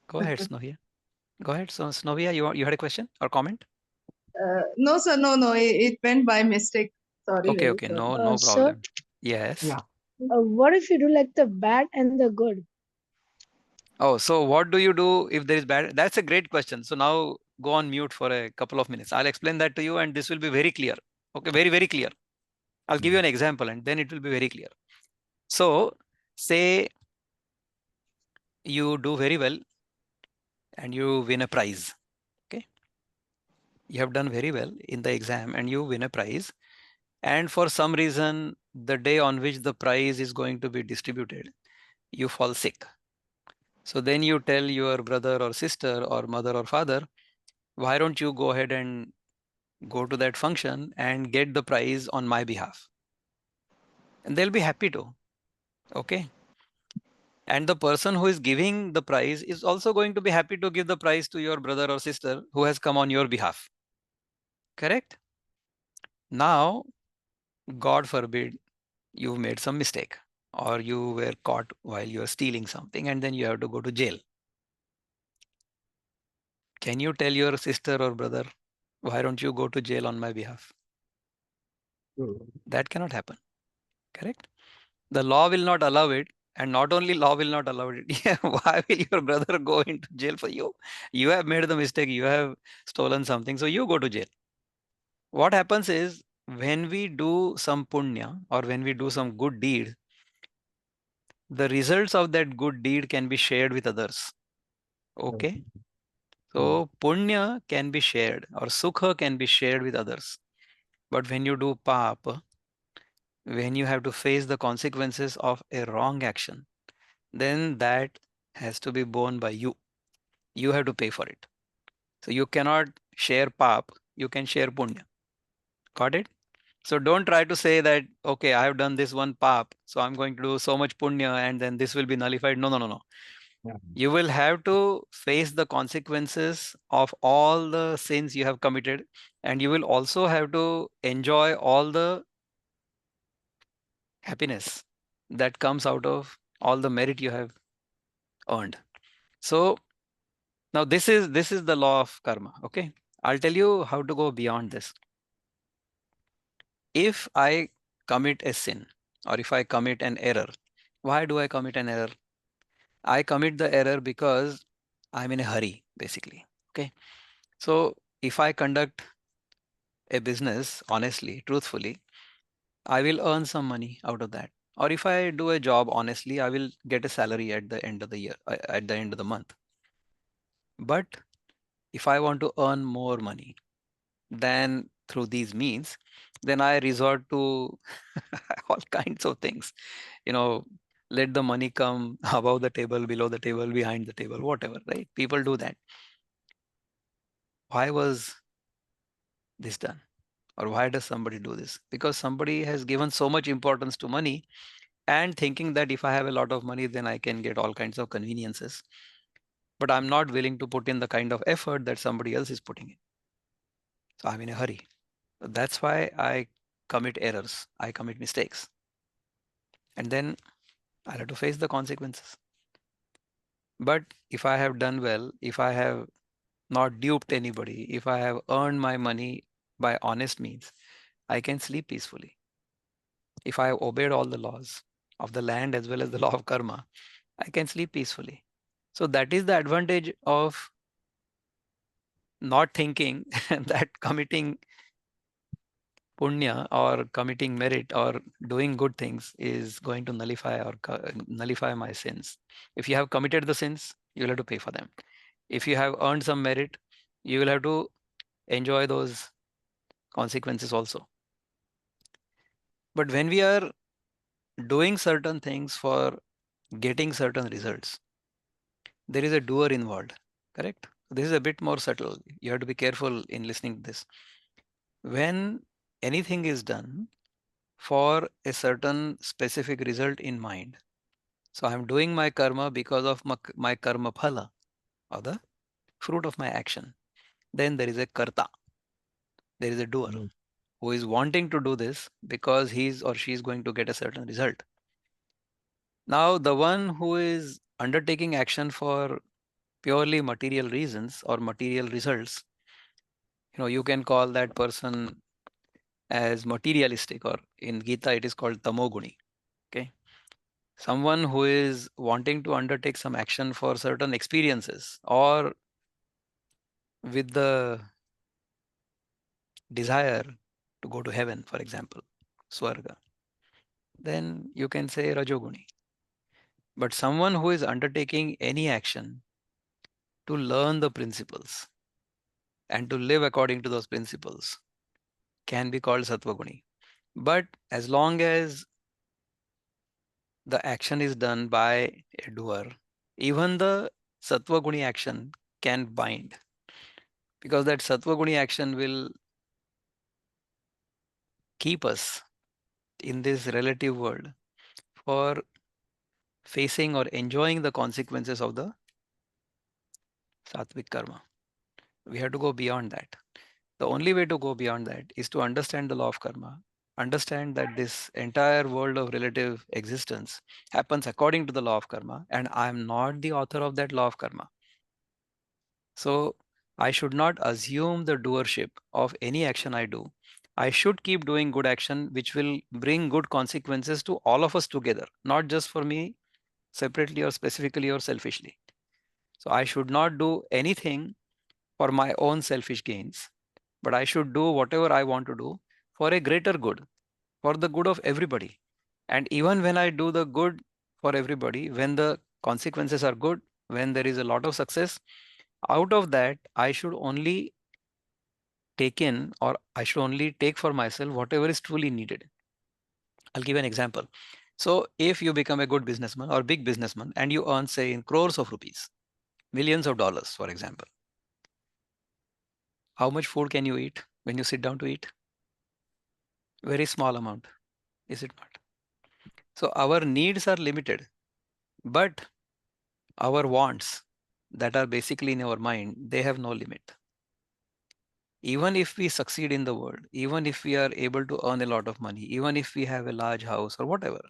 Go ahead, Snovia. Go ahead. So, Snovia, you had a question or comment? No, sir. No, no. It went by mistake. Sorry, Okay, very okay. sorry. No Sir, problem. Yes. Yeah. what if you do like the bad and the good? Oh, so what do you do if there is bad? That's a great question. So now go on mute for a couple of minutes. I'll explain that to you and this will be very clear. Okay, very, very clear. I'll give you an example and then it will be very clear. So say you do very well and you win a prize. Okay. You have done very well in the exam and you win a prize. And for some reason, the day on which the prize is going to be distributed, you fall sick. So then you tell your brother or sister or mother or father, why don't you go ahead and go to that function and get the prize on my behalf? And they'll be happy to. Okay. And the person who is giving the prize is also going to be happy to give the prize to your brother or sister who has come on your behalf. Correct? Now, God forbid, you've made some mistake or you were caught while you were stealing something and then you have to go to jail. Can you tell your sister or brother, why don't you go to jail on my behalf? True. That cannot happen. Correct? The law will not allow it. And not only law will not allow it, yeah, why will your brother go into jail for you? You have made the mistake, you have stolen something, so you go to jail. What happens is when we do some punya or when we do some good deed, the results of that good deed can be shared with others. Okay. So punya can be shared or sukha can be shared with others. But when you do pap, when you have to face the consequences of a wrong action, then that has to be borne by you. You have to pay for it. So you cannot share pap, you can share punya. Got it? So don't try to say that, okay, I have done this one pap, so I'm going to do so much punya and then this will be nullified. No, no, no, no. Yeah. You will have to face the consequences of all the sins you have committed, and you will also have to enjoy all the happiness that comes out of all the merit you have earned. So now this is the law of karma. Okay, I'll tell you how to go beyond this. If I commit a sin or if I commit an error, why do I commit an error? I commit the error because I'm in a hurry, basically. Okay, so if I conduct a business honestly, truthfully, I will earn some money out of that. Or if I do a job honestly, I will get a salary at the end of the year, at the end of the month. But if I want to earn more money than through these means, then I resort to all kinds of things. You know, let the money come above the table, below the table, behind the table, whatever, right? People do that. Why was this done? Or why does somebody do this? Because somebody has given so much importance to money and thinking that if I have a lot of money, then I can get all kinds of conveniences. But I'm not willing to put in the kind of effort that somebody else is putting in. So I'm in a hurry. That's why I commit errors, I commit mistakes. And then I'll have to face the consequences. But if I have done well, if I have not duped anybody, if I have earned my money by honest means, I can sleep peacefully. If I have obeyed all the laws of the land as well as the law of karma, I can sleep peacefully. So that is the advantage of not thinking that committing punya or committing merit or doing good things is going to nullify or nullify my sins. If you have committed the sins, you will have to pay for them. If you have earned some merit, you will have to enjoy those consequences also. But when we are doing certain things for getting certain results, there is a doer involved, correct? This is a bit more subtle. You have to be careful in listening to this. When anything is done for a certain specific result in mind, so I'm doing my karma because of my karma phala or the fruit of my action, then there is a karta, there is a doer who is wanting to do this because he's or she is going to get a certain result. Now, the one who is undertaking action for purely material reasons or material results, you can call that person as materialistic, or in Gita, it is called tamoguni. Okay. Someone who is wanting to undertake some action for certain experiences or with the desire to go to heaven, for example, swarga, then you can say rajoguni. But someone who is undertaking any action to learn the principles and to live according to those principles can be called sattvaguni. But as long as the action is done by a doer, even the sattvaguni action can bind, because that sattvaguni action will keep us in this relative world for facing or enjoying the consequences of the sattvic karma. We have to go beyond that. The only way to go beyond that is to understand the law of karma, understand that this entire world of relative existence happens according to the law of karma, and I am not the author of that law of karma. So I should not assume the doership of any action I do. I should keep doing good action, which will bring good consequences to all of us together, not just for me separately or specifically or selfishly. So I should not do anything for my own selfish gains, but I should do whatever I want to do for a greater good, for the good of everybody. And even when I do the good for everybody, when the consequences are good, when there is a lot of success, out of that, I should only take in, or I should only take for myself whatever is truly needed. I'll give an example. So if you become a good businessman or big businessman and you earn, say, in crores of rupees, millions of dollars, for example, how much food can you eat when you sit down to eat? Very small amount, is it not? So our needs are limited, but our wants that are basically in our mind, they have no limit. Even if we succeed in the world, even if we are able to earn a lot of money, even if we have a large house or whatever,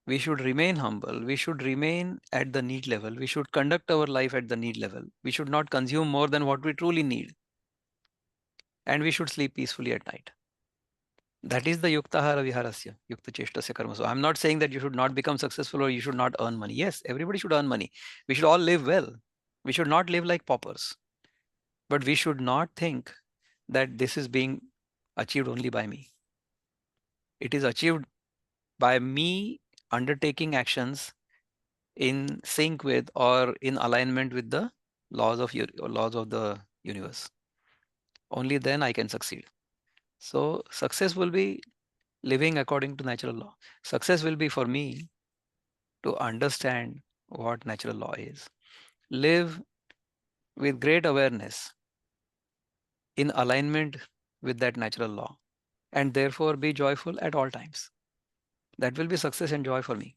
we should remain humble. We should remain at the need level. We should conduct our life at the need level. We should not consume more than what we truly need. And we should sleep peacefully at night. That is the yuktahara viharasya, yukta cheshtasya karma. So I'm not saying that you should not become successful or you should not earn money. Yes, everybody should earn money. We should all live well. We should not live like paupers. But we should not think that this is being achieved only by me. It is achieved by me undertaking actions in sync with or in alignment with the laws of the universe. Only then I can succeed. So success will be living according to natural law. Success will be for me to understand what natural law is. Live with great awareness in alignment with that natural law, and therefore be joyful at all times. That will be success and joy for me.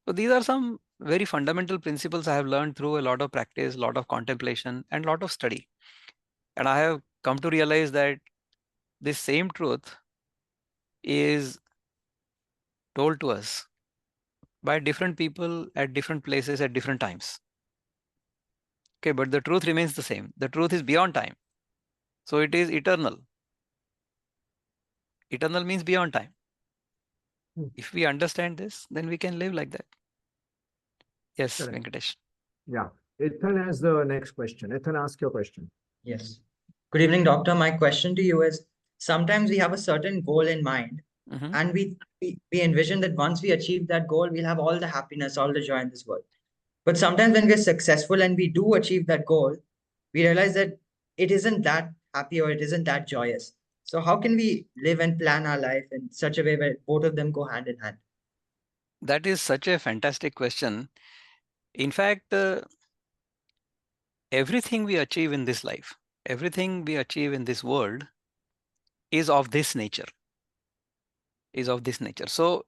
So these are some very fundamental principles I have learned through a lot of practice, lot of contemplation, and lot of study. And I have come to realize that this same truth is told to us by different people at different places at different times. Okay, but the truth remains the same. The truth is beyond time. So it is eternal. Eternal means beyond time. Hmm. If we understand this, then we can live like that. Yes, Correct. Venkatesh. Yeah. Ethan has the next question. Ethan, ask your question. Yes. Good evening, doctor. My question to you is, sometimes we have a certain goal in mind, Mhm. and we envision that once we achieve that goal, we'll have all the happiness, all the joy in this world. But sometimes when we're successful and we do achieve that goal, we realize that it isn't that happy or it isn't that joyous. So how can we live and plan our life in such a way where both of them go hand in hand? That is such a fantastic question. In fact, everything we achieve in this life, everything we achieve in this world is of this nature, is of this nature. So,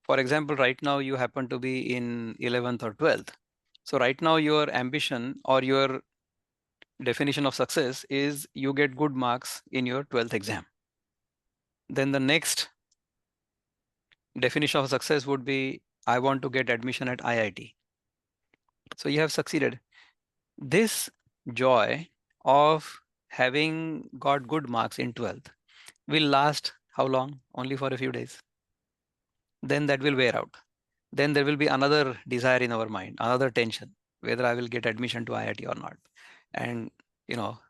for example, right now you happen to be in 11th or 12th. So right now your ambition or your definition of success is you get good marks in your 12th exam. Then the next definition of success would be I want to get admission at IIT. So you have succeeded. This joy of having got good marks in 12th will last how long? Only for a few days. Then that will wear out. Then there will be another desire in our mind, another tension, whether I will get admission to IIT or not. And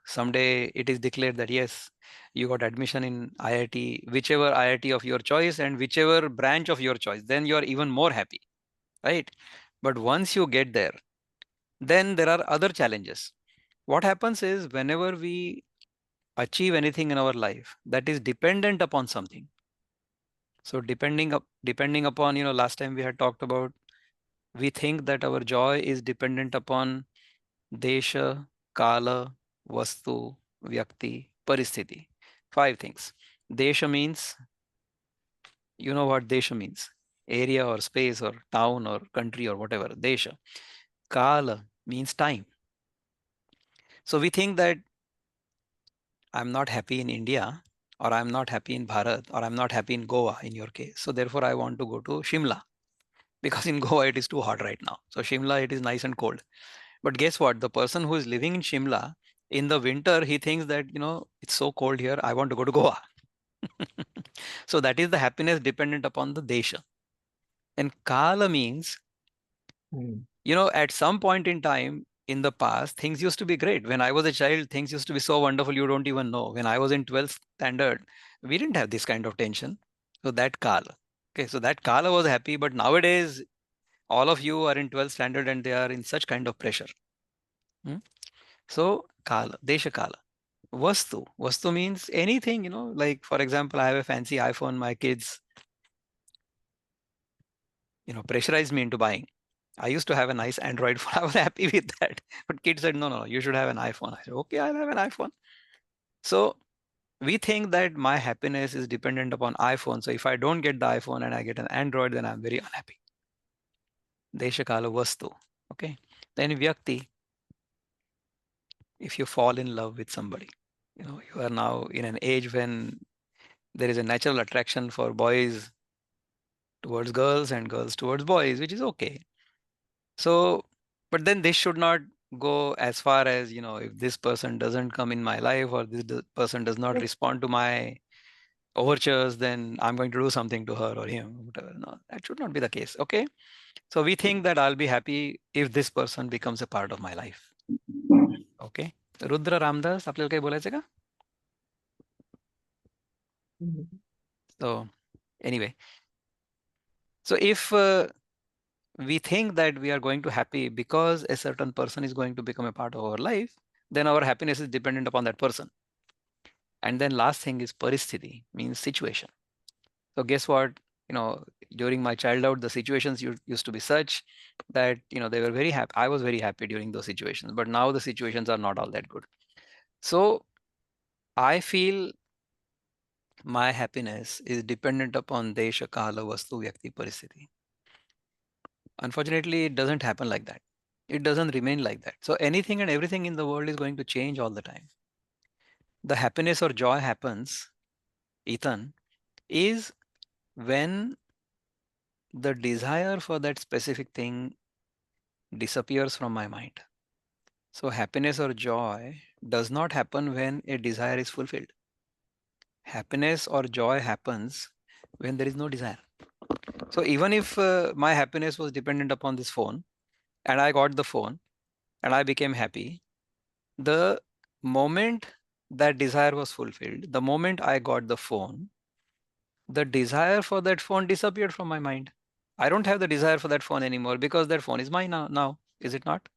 someday it is declared that yes, you got admission in IIT, whichever IIT of your choice and whichever branch of your choice, then you are even more happy, right? But once you get there, then there are other challenges. What happens is whenever we achieve anything in our life that is dependent upon something. So depending upon, last time we had talked about, we think that our joy is dependent upon desha, kala, vastu, vyakti, paristhiti. 5 things. Desha means, you know what desha means? Area or space or town or country or whatever. Desha. Kala means time. So we think that I'm not happy in India, or I'm not happy in Bharat, or I'm not happy in Goa in your case. So therefore I want to go to Shimla because in Goa it is too hot right now. So Shimla, it is nice and cold. But guess what? The person who is living in Shimla in the winter, he thinks that, it's so cold here, I want to go to Goa. So that is the happiness dependent upon the desha. And kala means, Hmm. at some point in time, in the past, things used to be great. When I was a child, things used to be so wonderful, you don't even know. When I was in 12th standard, we didn't have this kind of tension. So that Kala. Okay, so that Kala was happy, but nowadays, all of you are in 12th standard and they are in such kind of pressure. Hmm? So Kala, Desha Kala. Vastu. Vastu means anything, like for example, I have a fancy iPhone, my kids, pressurized me into buying. I used to have a nice Android phone. I was happy with that. But kids said, no, no, you should have an iPhone. I said, okay, I'll have an iPhone. So we think that my happiness is dependent upon iPhone. So if I don't get the iPhone and I get an Android, then I'm very unhappy. Deshakala Vastu. Okay. Then Vyakti, if you fall in love with somebody, you are now in an age when there is a natural attraction for boys towards girls and girls towards boys, which is okay. So, but then this should not go as far as, if this person doesn't come in my life or this person does not respond to my overtures, then I'm going to do something to her or him, whatever. No, that should not be the case. Okay. So we think that I'll be happy if this person becomes a part of my life. Okay. Rudra Ramdas आपल्याला काही बोलायचं का? So anyway, so if we think that we are going to happy because a certain person is going to become a part of our life, then our happiness is dependent upon that person. And then last thing is paristhiti, means situation. So guess what? During my childhood, the situations used to be such that, they were very happy. I was very happy during those situations, but now the situations are not all that good. So I feel my happiness is dependent upon desha, kala, vastu, vyakti, paristhiti. Unfortunately, it doesn't happen like that. It doesn't remain like that. So anything and everything in the world is going to change all the time. The happiness or joy happens, Ethan, is when the desire for that specific thing disappears from my mind. So happiness or joy does not happen when a desire is fulfilled. Happiness or joy happens when there is no desire. So even if my happiness was dependent upon this phone and I got the phone and I became happy, the moment that desire was fulfilled, the moment I got the phone, the desire for that phone disappeared from my mind. I don't have the desire for that phone anymore because that phone is mine now, is it not?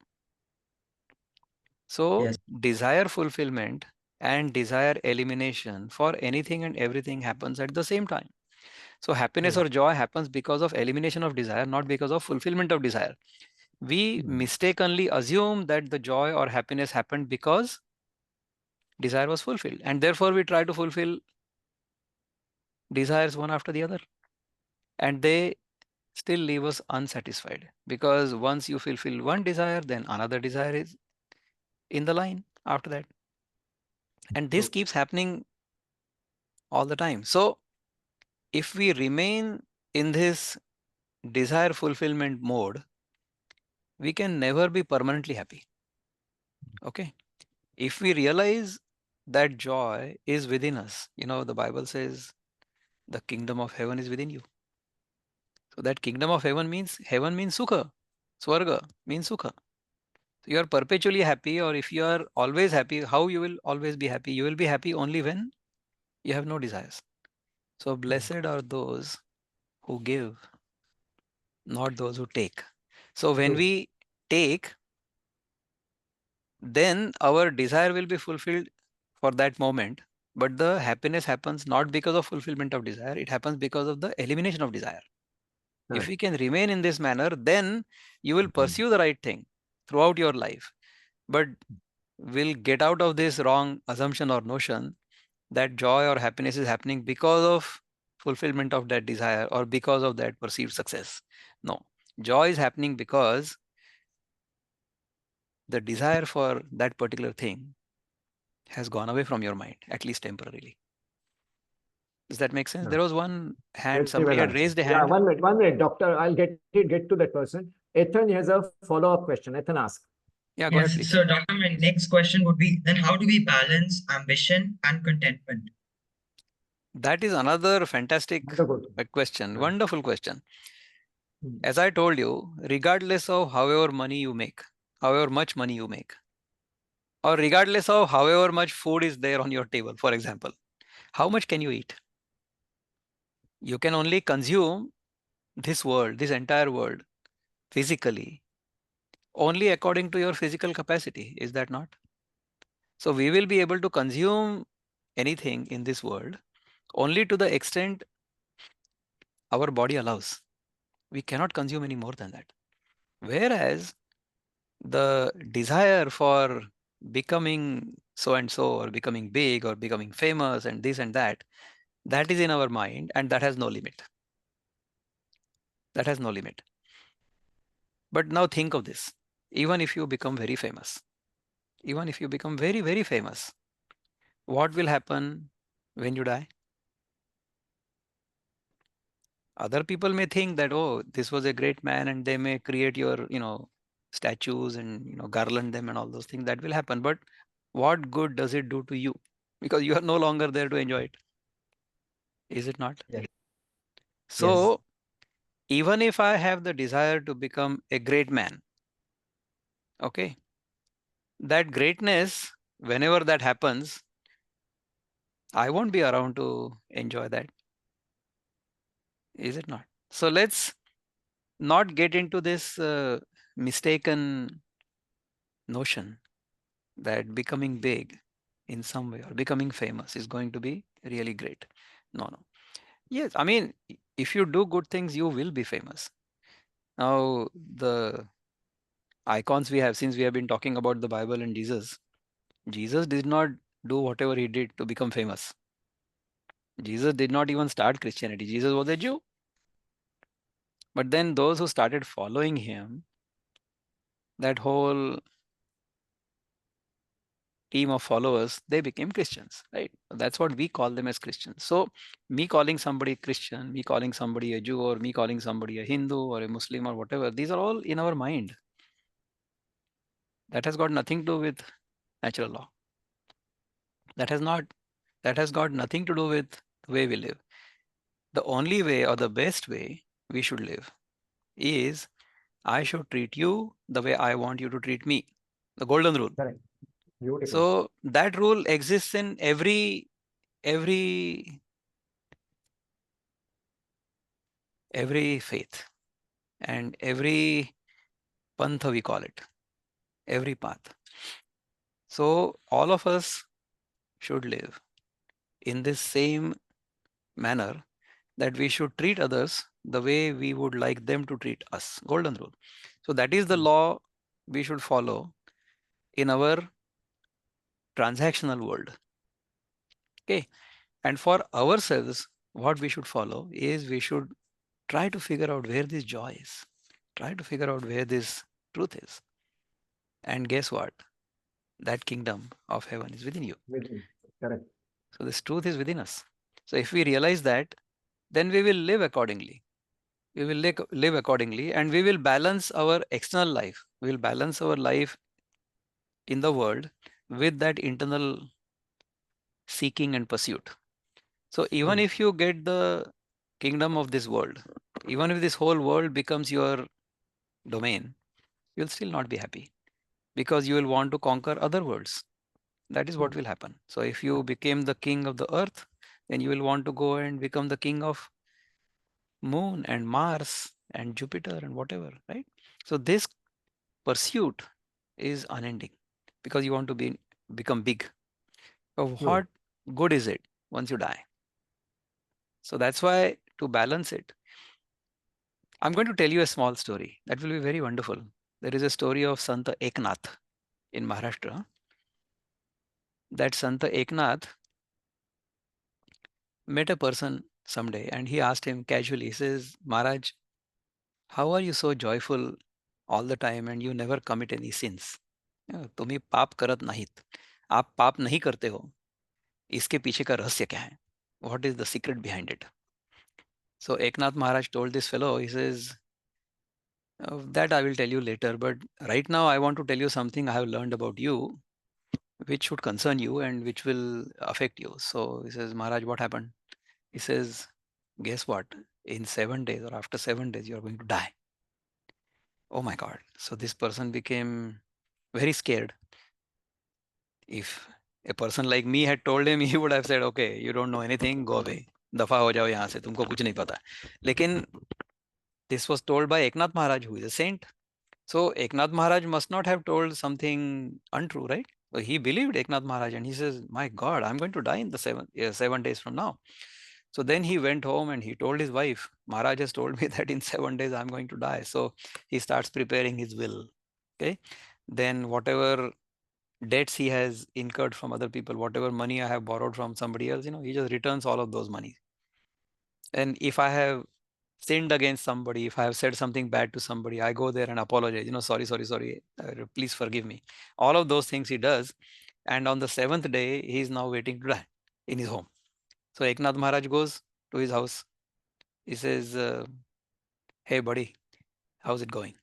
So Yes. desire fulfillment and desire elimination for anything and everything happens at the same time. So happiness or joy happens because of elimination of desire, not because of fulfillment of desire. We mistakenly assume that the joy or happiness happened because desire was fulfilled, and therefore we try to fulfill desires one after the other, and they still leave us unsatisfied, because once you fulfill one desire, then another desire is in the line after that, and this keeps happening all the time. So if we remain in this desire fulfillment mode, we can never be permanently happy. Okay. If we realize that joy is within us, the Bible says the kingdom of heaven is within you. So that kingdom of heaven means sukha. Swarga means sukha. So you are perpetually happy, or if you are always happy, how you will always be happy? You will be happy only when you have no desires. So blessed are those who give, not those who take. So when we take, then our desire will be fulfilled for that moment. But the happiness happens not because of fulfillment of desire, it happens because of the elimination of desire. If we can remain in this manner, then you will pursue the right thing throughout your life. But we'll get out of this wrong assumption or notion that joy or happiness is happening because of fulfillment of that desire or because of that perceived success. No, joy is happening because the desire for that particular thing has gone away from your mind, at least temporarily. Does that make sense? There was one hand, Very somebody well had answered. raised a Yeah, hand. 1 minute, doctor. I'll get to that person. Ethan has a follow-up question. Ethan, ask. Yeah, go ahead, Yes. please. So, Doctor, my next question would be then how do we balance ambition and contentment? That is another fantastic Wonderful. question. Yeah. Wonderful question. As I told you, regardless of however money you make, however much money you make, or regardless of however much food is there on your table, for example, how much can you eat? You can only consume this world, this entire world, physically, only according to your physical capacity. Is that not? So we will be able to consume anything in this world only to the extent our body allows. We cannot consume any more than that. Whereas the desire for becoming so and so, or becoming big, or becoming famous, and this and that, that is in our mind, and that has no limit. That has no limit. But now think of this. Even if you become very famous, even if you become very, very famous, what will happen when you die? Other people may think that, oh, this was a great man, and they may create your, statues and, garland them and all those things. That will happen. But what good does it do to you? Because you are no longer there to enjoy it. Is it not? Yes. So even if I have the desire to become a great man, okay, that greatness, whenever that happens, I won't be around to enjoy that. Is it not? So let's not get into this mistaken notion that becoming big in some way or becoming famous is going to be really great. No, no. Yes, I mean, if you do good things, you will be famous. Now, the icons we have, since we have been talking about the Bible and Jesus, Jesus did not do whatever he did to become famous. Jesus did not even start Christianity. Jesus was a Jew. But then those who started following him, that whole team of followers, they became Christians, right? That's what we call them as Christians. So me calling somebody Christian, me calling somebody a Jew, or me calling somebody a Hindu or a Muslim or whatever, these are all in our mind. That has got nothing to do with natural law. That has got nothing to do with the way we live. The only way, or the best way we should live, is I should treat you the way I want you to treat me. The golden rule. Correct. Beautiful. So that rule exists in every faith and every pantha, we call it, every path. So all of us should live in this same manner, that we should treat others the way we would like them to treat us. Golden rule. So that is the law we should follow in our transactional world. Okay. And for ourselves, what we should follow is we should try to figure out where this joy is. Try to figure out where this truth is. And guess what? That kingdom of heaven is within you. Within. Correct. So this truth is within us. So if we realize that, then we will live accordingly. We will live accordingly, and we will balance our external life. We will balance our life in the world with that internal seeking and pursuit. So even if you get the kingdom of this world, even if this whole world becomes your domain, you'll still not be happy, because you will want to conquer other worlds. That is what will happen. So if you became the king of the earth, then you will want to go and become the king of moon and Mars and Jupiter and whatever, right? So this pursuit is unending, because you want to become big. So what good is it once you die? So that's why, to balance it, I'm going to tell you a small story that will be very wonderful. There is a story of Santa Eknath in Maharashtra. That Santa Eknath met a person someday, and he asked him casually, he says, Maharaj, how are you so joyful all the time and you never commit any sins? तुम्ही पाप करत नाहीत, आप पाप नहीं करते हो, इसके पीछे का रहस्य क्या है? What is the secret behind it? So Eknath Maharaj told this fellow, he says, that I will tell you later, but right now I want to tell you something I have learned about you, which should concern you and which will affect you. So he says, Maharaj, what happened? He says, guess what? In 7 days, or after 7 days, you are going to die. Oh my God. So this person became very scared. If a person like me had told him, he would have said, okay, you don't know anything, go away. दफा हो जाओ यहाँ से, तुमको कुछ नहीं पता. लेकिन this was told by Eknath Maharaj, who is a saint. So Eknath Maharaj must not have told something untrue, right? So he believed Eknath Maharaj and he says, my God, I'm going to die in the 7 days from now. So then he went home and he told his wife, Maharaj has told me that in 7 days I'm going to die. So he starts preparing his will. Okay. Then whatever debts he has incurred from other people, whatever money I have borrowed from somebody else, he just returns all of those money. And if I have sinned against somebody, if I have said something bad to somebody, I go there and apologize, sorry, please forgive me. All of those things he does. And on the 7th day, he is now waiting to die in his home. So Eknath Maharaj goes to his house. He says, hey buddy, how's it going?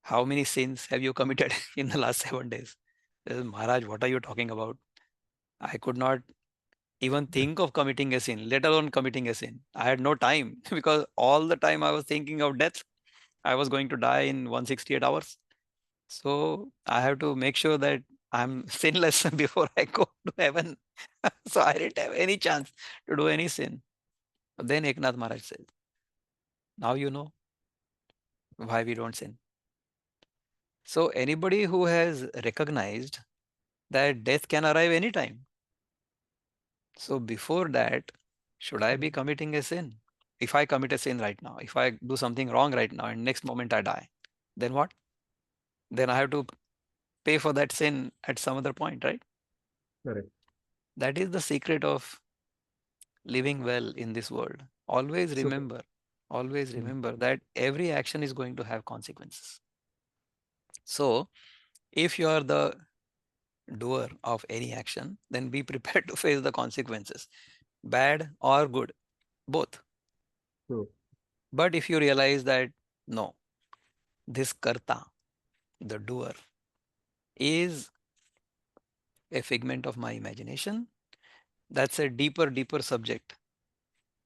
How many sins have you committed in the last 7 days? He says, Maharaj, what are you talking about? I could not even think of committing a sin, let alone committing a sin. I had no time because all the time I was thinking of death. I was going to die in 168 hours. So I have to make sure that I'm sinless before I go to heaven. So I didn't have any chance to do any sin. But then Eknath Maharaj says, now you know why we don't sin. So anybody who has recognized that death can arrive anytime. So before that, should I be committing a sin? If I commit a sin right now, if I do something wrong right now and next moment I die, then what? Then I have to pay for that sin at some other point, right? Correct. That is the secret of living well in this world. Always So, remember that every action is going to have consequences. So if you are the doer of any action, then be prepared to face the consequences, bad or good, both. true. But if you realize that no, this karta, the doer, is a figment of my imagination, that's a deeper subject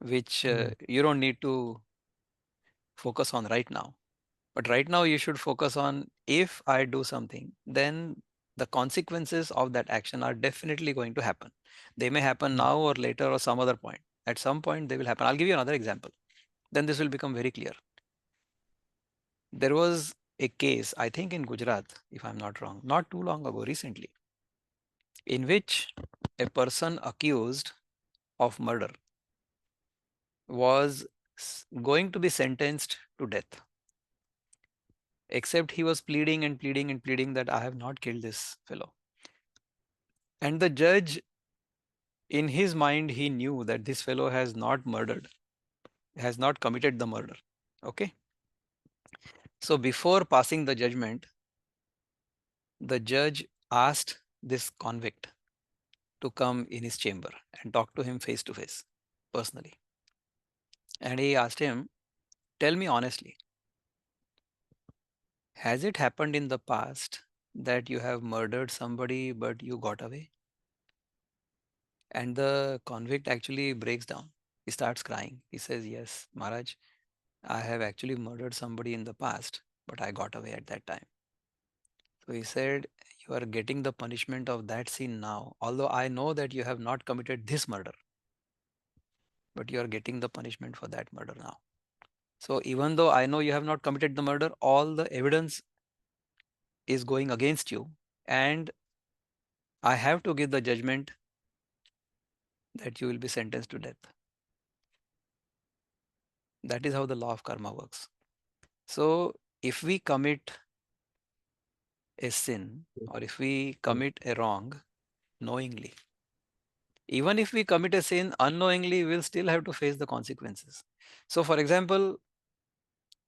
which you don't need to focus on right now. But right now, you should focus on if I do something, then the consequences of that action are definitely going to happen. They may happen now or later or some other point. At some point, they will happen. I'll give you another example. Then this will become very clear. There was a case, I think in Gujarat, if I'm not wrong, not too long ago, recently, in which a person accused of murder was going to be sentenced to death, except he was pleading and pleading and pleading that I have not killed this fellow. And the judge, in his mind, he knew that this fellow has not murdered, has not committed the murder. Okay. So before passing the judgment, the judge asked this convict to come in his chamber and talk to him face to face, personally. And he asked him, tell me honestly, has it happened in the past that you have murdered somebody but you got away? And the convict actually breaks down. He starts crying. He says, yes, Maharaj, I have actually murdered somebody in the past, but I got away at that time. So he said, you are getting the punishment of that sin now. Although I know that you have not committed this murder, but you are getting the punishment for that murder now. So even though I know you have not committed the murder, all the evidence is going against you. And I have to give the judgment that you will be sentenced to death. That is how the law of karma works. So if we commit a sin or if we commit a wrong knowingly, even if we commit a sin unknowingly, we'll still have to face the consequences. So for example,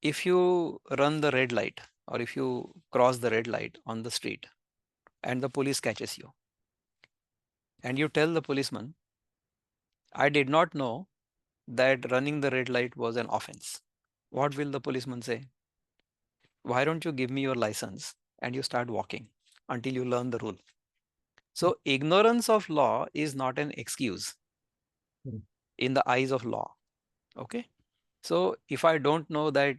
if you run the red light or if you cross the red light on the street and the police catches you and you tell the policeman, I did not know that running the red light was an offense. What will the policeman say? Why don't you give me your license and you start walking until you learn the rule? So ignorance of law is not an excuse in the eyes of law. Okay. So if I don't know that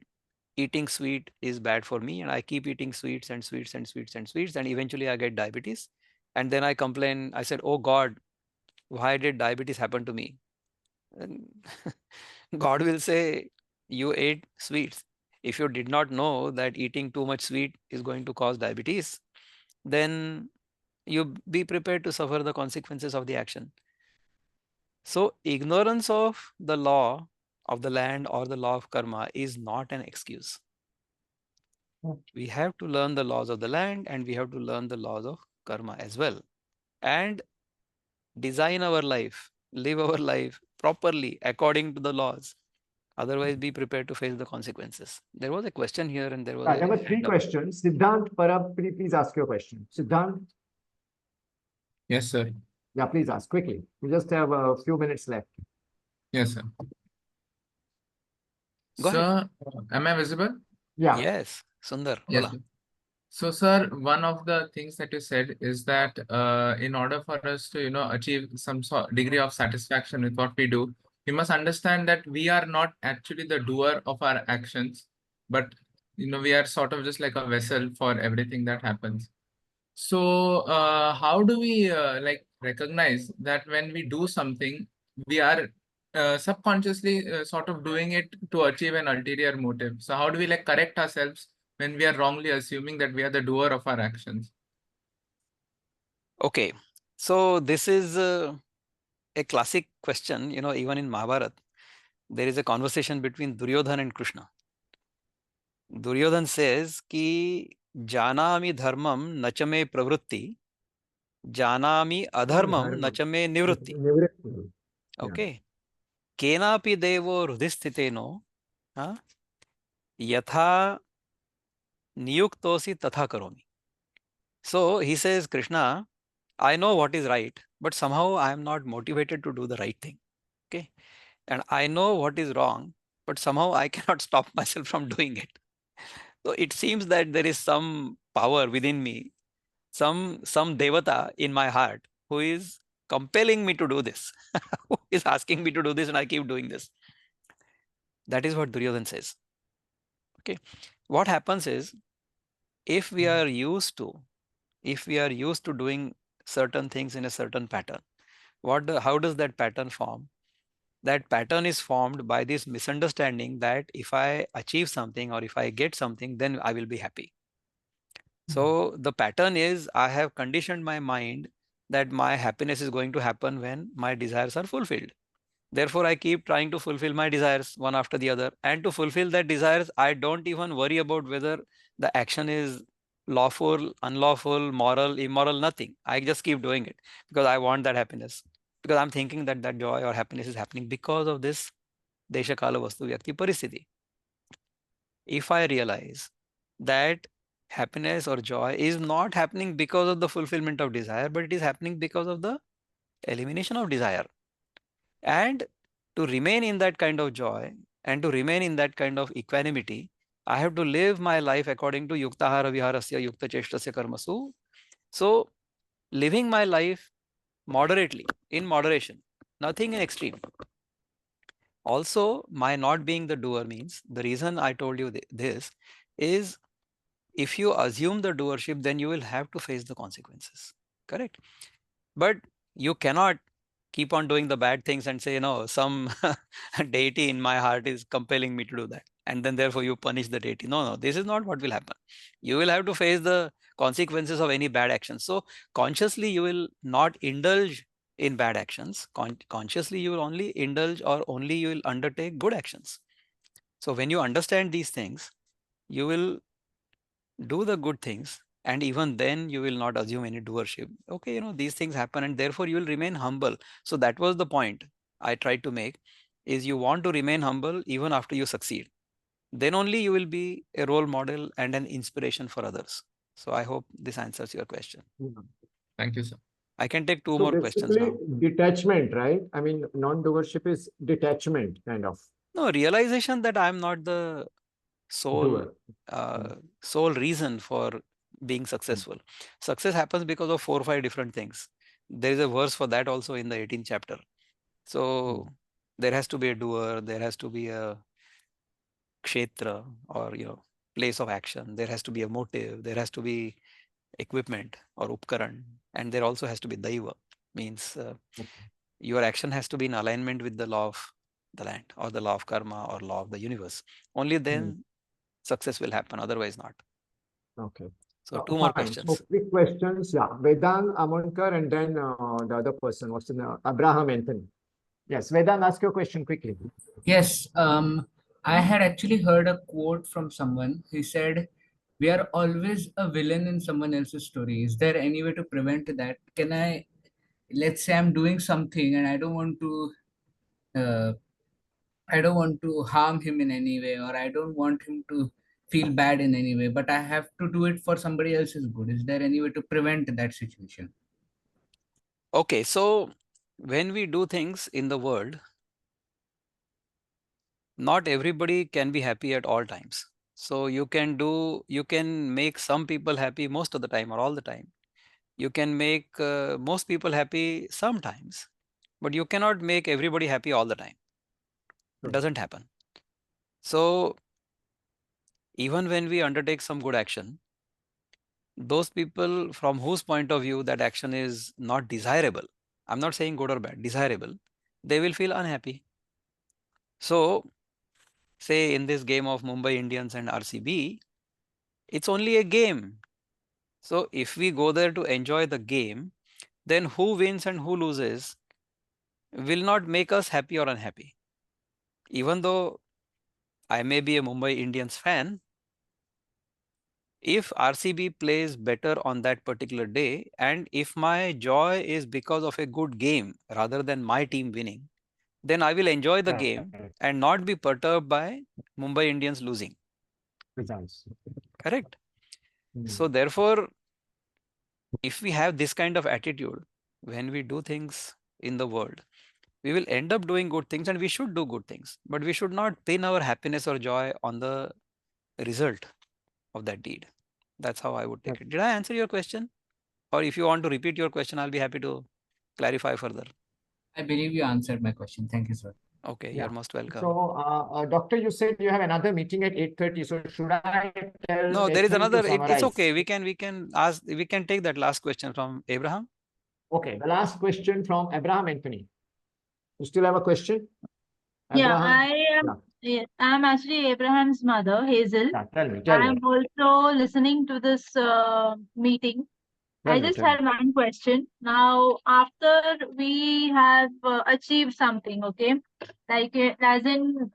eating sweet is bad for me, and I keep eating sweets and sweets and sweets and sweets, and eventually I get diabetes. And then I complain, I said, oh God, why did diabetes happen to me? And God will say, you ate sweets. If you did not know that eating too much sweet is going to cause diabetes, then you be prepared to suffer the consequences of the action. So ignorance of the law of the land or the law of karma is not an excuse. We have to learn the laws of the land, and we have to learn the laws of karma as well, and design our life, live our life properly according to the laws. Otherwise, be prepared to face the consequences. There was a question here and there was There were a three hand up. questions. Siddhant, Parab, please ask your question. Siddhant, Yes, sir. yeah, please ask quickly. We just have a few minutes left. Yes, sir. Go ahead. Sir, am I visible? Yeah. Yes, Sundar. Yes, Bola. sir. So, sir, one of the things that you said is that in order for us to, achieve some sort degree of satisfaction with what we do, we must understand that we are not actually the doer of our actions, but we are sort of just like a vessel for everything that happens. So, how do we like recognize that when we do something, we are subconsciously sort of doing it to achieve an ulterior motive? So, how do we like correct ourselves when we are wrongly assuming that we are the doer of our actions? Okay. So this is a classic question. Even in Mahabharata, there is a conversation between Duryodhan and Krishna. Duryodhan says ki janami dharmam nachame pravrutti, janami adharmam nachame nivrutti. Yeah. Okay. Kenapi devo hridisthiteno yatha niyuktosi tatha karomi. So he says, Krishna, I know what is right, but somehow I am not motivated to do the right thing. Okay. And I know what is wrong, but somehow I cannot stop myself from doing it. So it seems that there is some power within me, some devata in my heart who is compelling me to do this, who is asking me to do this, and I keep doing this. That is what Duryodhan says. Okay. What happens is, if we are used to, if we are used to doing certain things in a certain pattern, how does that pattern form? That pattern is formed by this misunderstanding that if I achieve something or if I get something, then I will be happy. So the pattern is, I have conditioned my mind that my happiness is going to happen when my desires are fulfilled. Therefore, I keep trying to fulfill my desires one after the other. And to fulfill that desires, I don't even worry about whether the action is lawful, unlawful, moral, immoral, nothing. I just keep doing it because I want that happiness. Because I'm thinking that that joy or happiness is happening because of this Desha Kala Vastu Vyakti Paristhiti. If I realize that happiness or joy is not happening because of the fulfillment of desire, but it is happening because of the elimination of desire. And to remain in that kind of joy and to remain in that kind of equanimity, I have to live my life according to Yuktahara Viharasya Yukta Cheshtasya Karmasu. So, living my life moderately, in moderation, nothing in extreme. Also, my not being the doer means, the reason I told you this is, if you assume the doership, then you will have to face the consequences. Correct? But you cannot keep on doing the bad things and say, some deity in my heart is compelling me to do that. And then therefore you punish the deity. No, this is not what will happen. You will have to face the consequences of any bad actions. So consciously you will not indulge in bad actions. Consciously you will only indulge, or only you will undertake good actions. So when you understand these things, you will do the good things, and even then you will not assume any doership. Okay, these things happen, and therefore you will remain humble. So that was the point I tried to make, is you want to remain humble even after you succeed. Then only you will be a role model and an inspiration for others. So I hope this answers your question. Thank you, sir. I can take two So more questions basically, now. detachment, right? I mean, non-doership is detachment, kind of No, realization that I am not the sole doer. sole reason for being successful. Success happens because of 4 or 5 different things. There is a verse for that also in the 18th chapter. So there has to be a doer, there has to be a kshetra or place of action. There has to be a motive. There has to be equipment or upkaran, and there also has to be daiva. Means your action has to be in alignment with the law of the land or the law of karma or law of the universe. Only then success will happen. Otherwise, not. Okay. So two more Fine. So questions. quick questions. Yeah. Vedant Amonkar and then the other person. What's the name? Abraham Anthony. Yes. Vedant, ask your question quickly. Yes, I had actually heard a quote from someone. He said, "We are always a villain in someone else's story. Is there any way to prevent that? Can I, let's say I'm doing something and uh, I don't want to harm him in any way, or I don't want him to feel bad in any way, but I have to do it for somebody else's good. Is there any way to prevent that situation?" Okay, so when we do things in the world, not everybody can be happy at all times. So you can make some people happy most of the time or all the time. You can make most people happy sometimes, but you cannot make everybody happy all the time. It doesn't happen. So even when we undertake some good action, those people from whose point of view that action is not desirable, I'm not saying good or bad, desirable, they will feel unhappy. So say in this game of Mumbai Indians and RCB, it's only a game. So if we go there to enjoy the game, then who wins and who loses will not make us happy or unhappy. Even though I may be a Mumbai Indians fan, if RCB plays better on that particular day, and if my joy is because of a good game rather than my team winning, then I will enjoy the game and not be perturbed by Mumbai Indians losing. Results. Correct? So therefore, if we have this kind of attitude, when we do things in the world, we will end up doing good things, and we should do good things, but we should not pin our happiness or joy on the result of that deed. That's how I would take it. Did I answer your question? Or if you want to repeat your question, I'll be happy to clarify further. I believe you answered my question. Thank you, sir. Okay, Yeah. you're most welcome. So, doctor, you said you have another meeting at 8:30. So should I tell No, there is Anthony to another. It's summarize? okay. We can ask. We can take that last question from Abraham. Okay, the last question from Abraham Anthony. You still have a question? Yeah, Abraham? I'm actually Abraham's mother, Hazel. Yeah, tell me, tell I'm me. also listening to this meeting. Tell I me, just tell me. had one question. Now, after we have achieved something, okay, like as in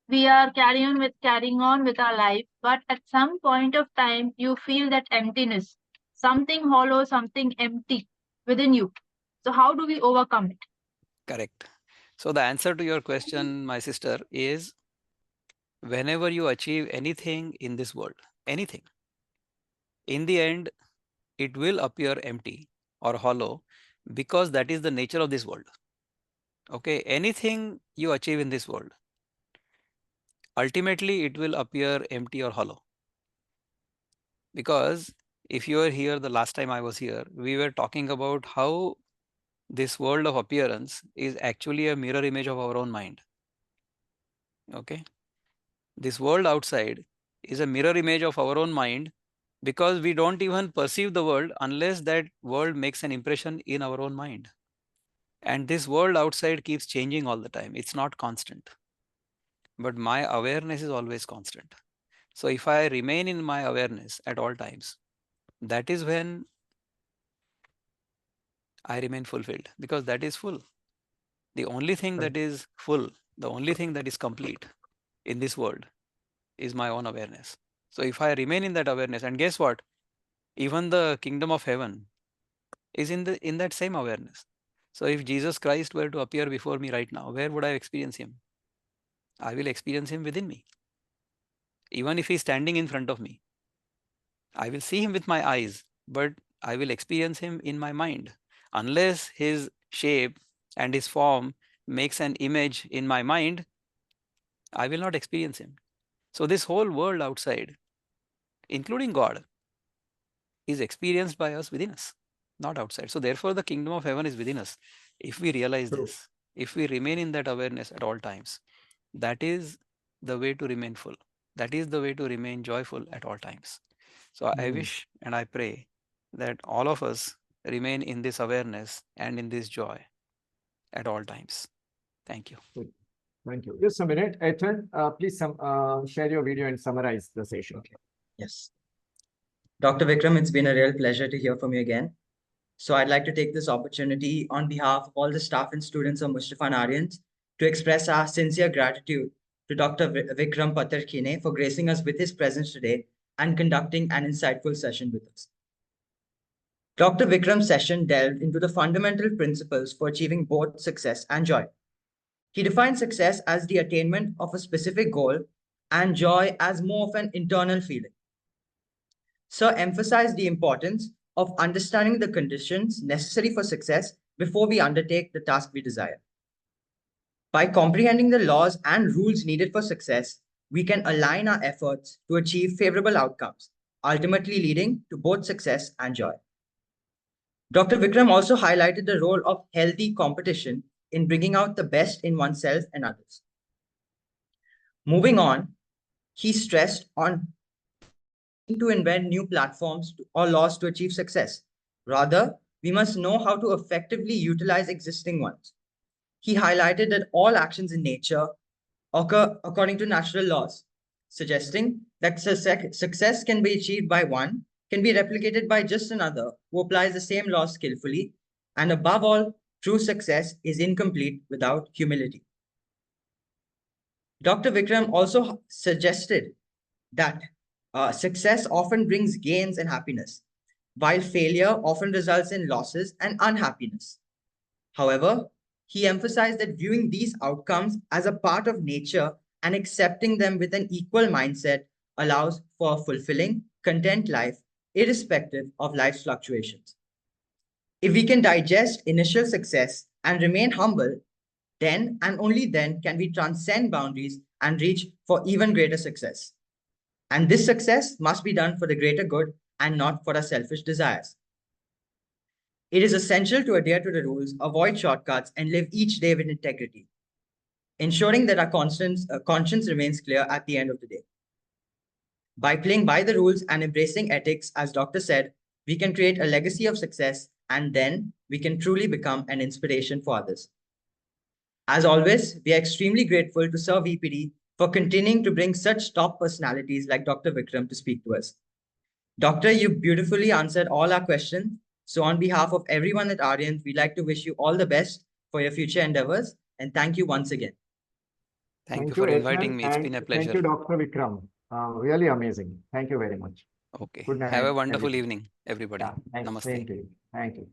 we are carrying on with our life, but at some point of time, you feel that emptiness, something hollow, something empty within you. So, how do we overcome it? Correct. So the answer to your question, my sister, is whenever you achieve anything in this world, anything, in the end, it will appear empty or hollow because that is the nature of this world. Okay, anything you achieve in this world, ultimately it will appear empty or hollow. Because if you were here the last time I was here, we were talking about how this world of appearance is actually a mirror image of our own mind. Okay, this world outside is a mirror image of our own mind because we don't even perceive the world unless that world makes an impression in our own mind. And this world outside keeps changing all the time. It's not constant. But my awareness is always constant. So if I remain in my awareness at all times, that is when I remain fulfilled, because that is full. The only thing that is full, the only thing that is complete in this world is my own awareness. So if I remain in that awareness, and guess what? Even the kingdom of heaven is in that same awareness. So if Jesus Christ were to appear before me right now, where would I experience him? I will experience him within me. Even if he's standing in front of me, I will see him with my eyes, but I will experience him in my mind. Unless his shape and his form makes an image in my mind, I will not experience him. So this whole world outside, including God, is experienced by us within us, not outside. So therefore, the kingdom of heaven is within us. If we realize this, if we remain in that awareness at all times, that is the way to remain full. That is the way to remain joyful at all times. So I Hmm. wish and I pray that all of us remain in this awareness and in this joy at all times. Thank you. Good. Thank you. Just a minute, Ethan, please share your video and summarize the session. Okay. Yes. Dr. Vikram, it's been a real pleasure to hear from you again. So I'd like to take this opportunity on behalf of all the staff and students of Mustafa and Aryaan to express our sincere gratitude to Dr. Vikram Pattarkine for gracing us with his presence today and conducting an insightful session with us. Dr. Vikram's session delved into the fundamental principles for achieving both success and joy. He defined success as the attainment of a specific goal and joy as more of an internal feeling. Sir emphasized the importance of understanding the conditions necessary for success before we undertake the task we desire. By comprehending the laws and rules needed for success, we can align our efforts to achieve favorable outcomes, ultimately leading to both success and joy. Dr. Vikram also highlighted the role of healthy competition in bringing out the best in oneself and others. Moving on, he stressed on to invent new platforms or laws to achieve success. Rather, we must know how to effectively utilize existing ones. He highlighted that all actions in nature occur according to natural laws, suggesting that success can be achieved by one, can be replicated by just another who applies the same laws skillfully, and above all, true success is incomplete without humility. Dr. Vikram also suggested that success often brings gains and happiness, while failure often results in losses and unhappiness. However, he emphasized that viewing these outcomes as a part of nature and accepting them with an equal mindset allows for a fulfilling, content life, irrespective of life's fluctuations. If we can digest initial success and remain humble, then and only then can we transcend boundaries and reach for even greater success. And this success must be done for the greater good and not for our selfish desires. It is essential to adhere to the rules, avoid shortcuts, and live each day with integrity, ensuring that our conscience remains clear at the end of the day. By playing by the rules and embracing ethics, as Doctor said, we can create a legacy of success, and then we can truly become an inspiration for others. As always, we are extremely grateful to Sir VPD for continuing to bring such top personalities like Dr. Vikram to speak to us. Doctor, you beautifully answered all our questions. So on behalf of everyone at Aryaan, we'd like to wish you all the best for your future endeavors. And thank you once again. Thank you for inviting Ethan, me. It's and been a thank pleasure. you, Dr. Vikram. Really amazing. Thank you very much. Okay. Good night. Have a wonderful everyone. evening, everybody. Yeah, thanks. Namaste. Same to you. Thank you.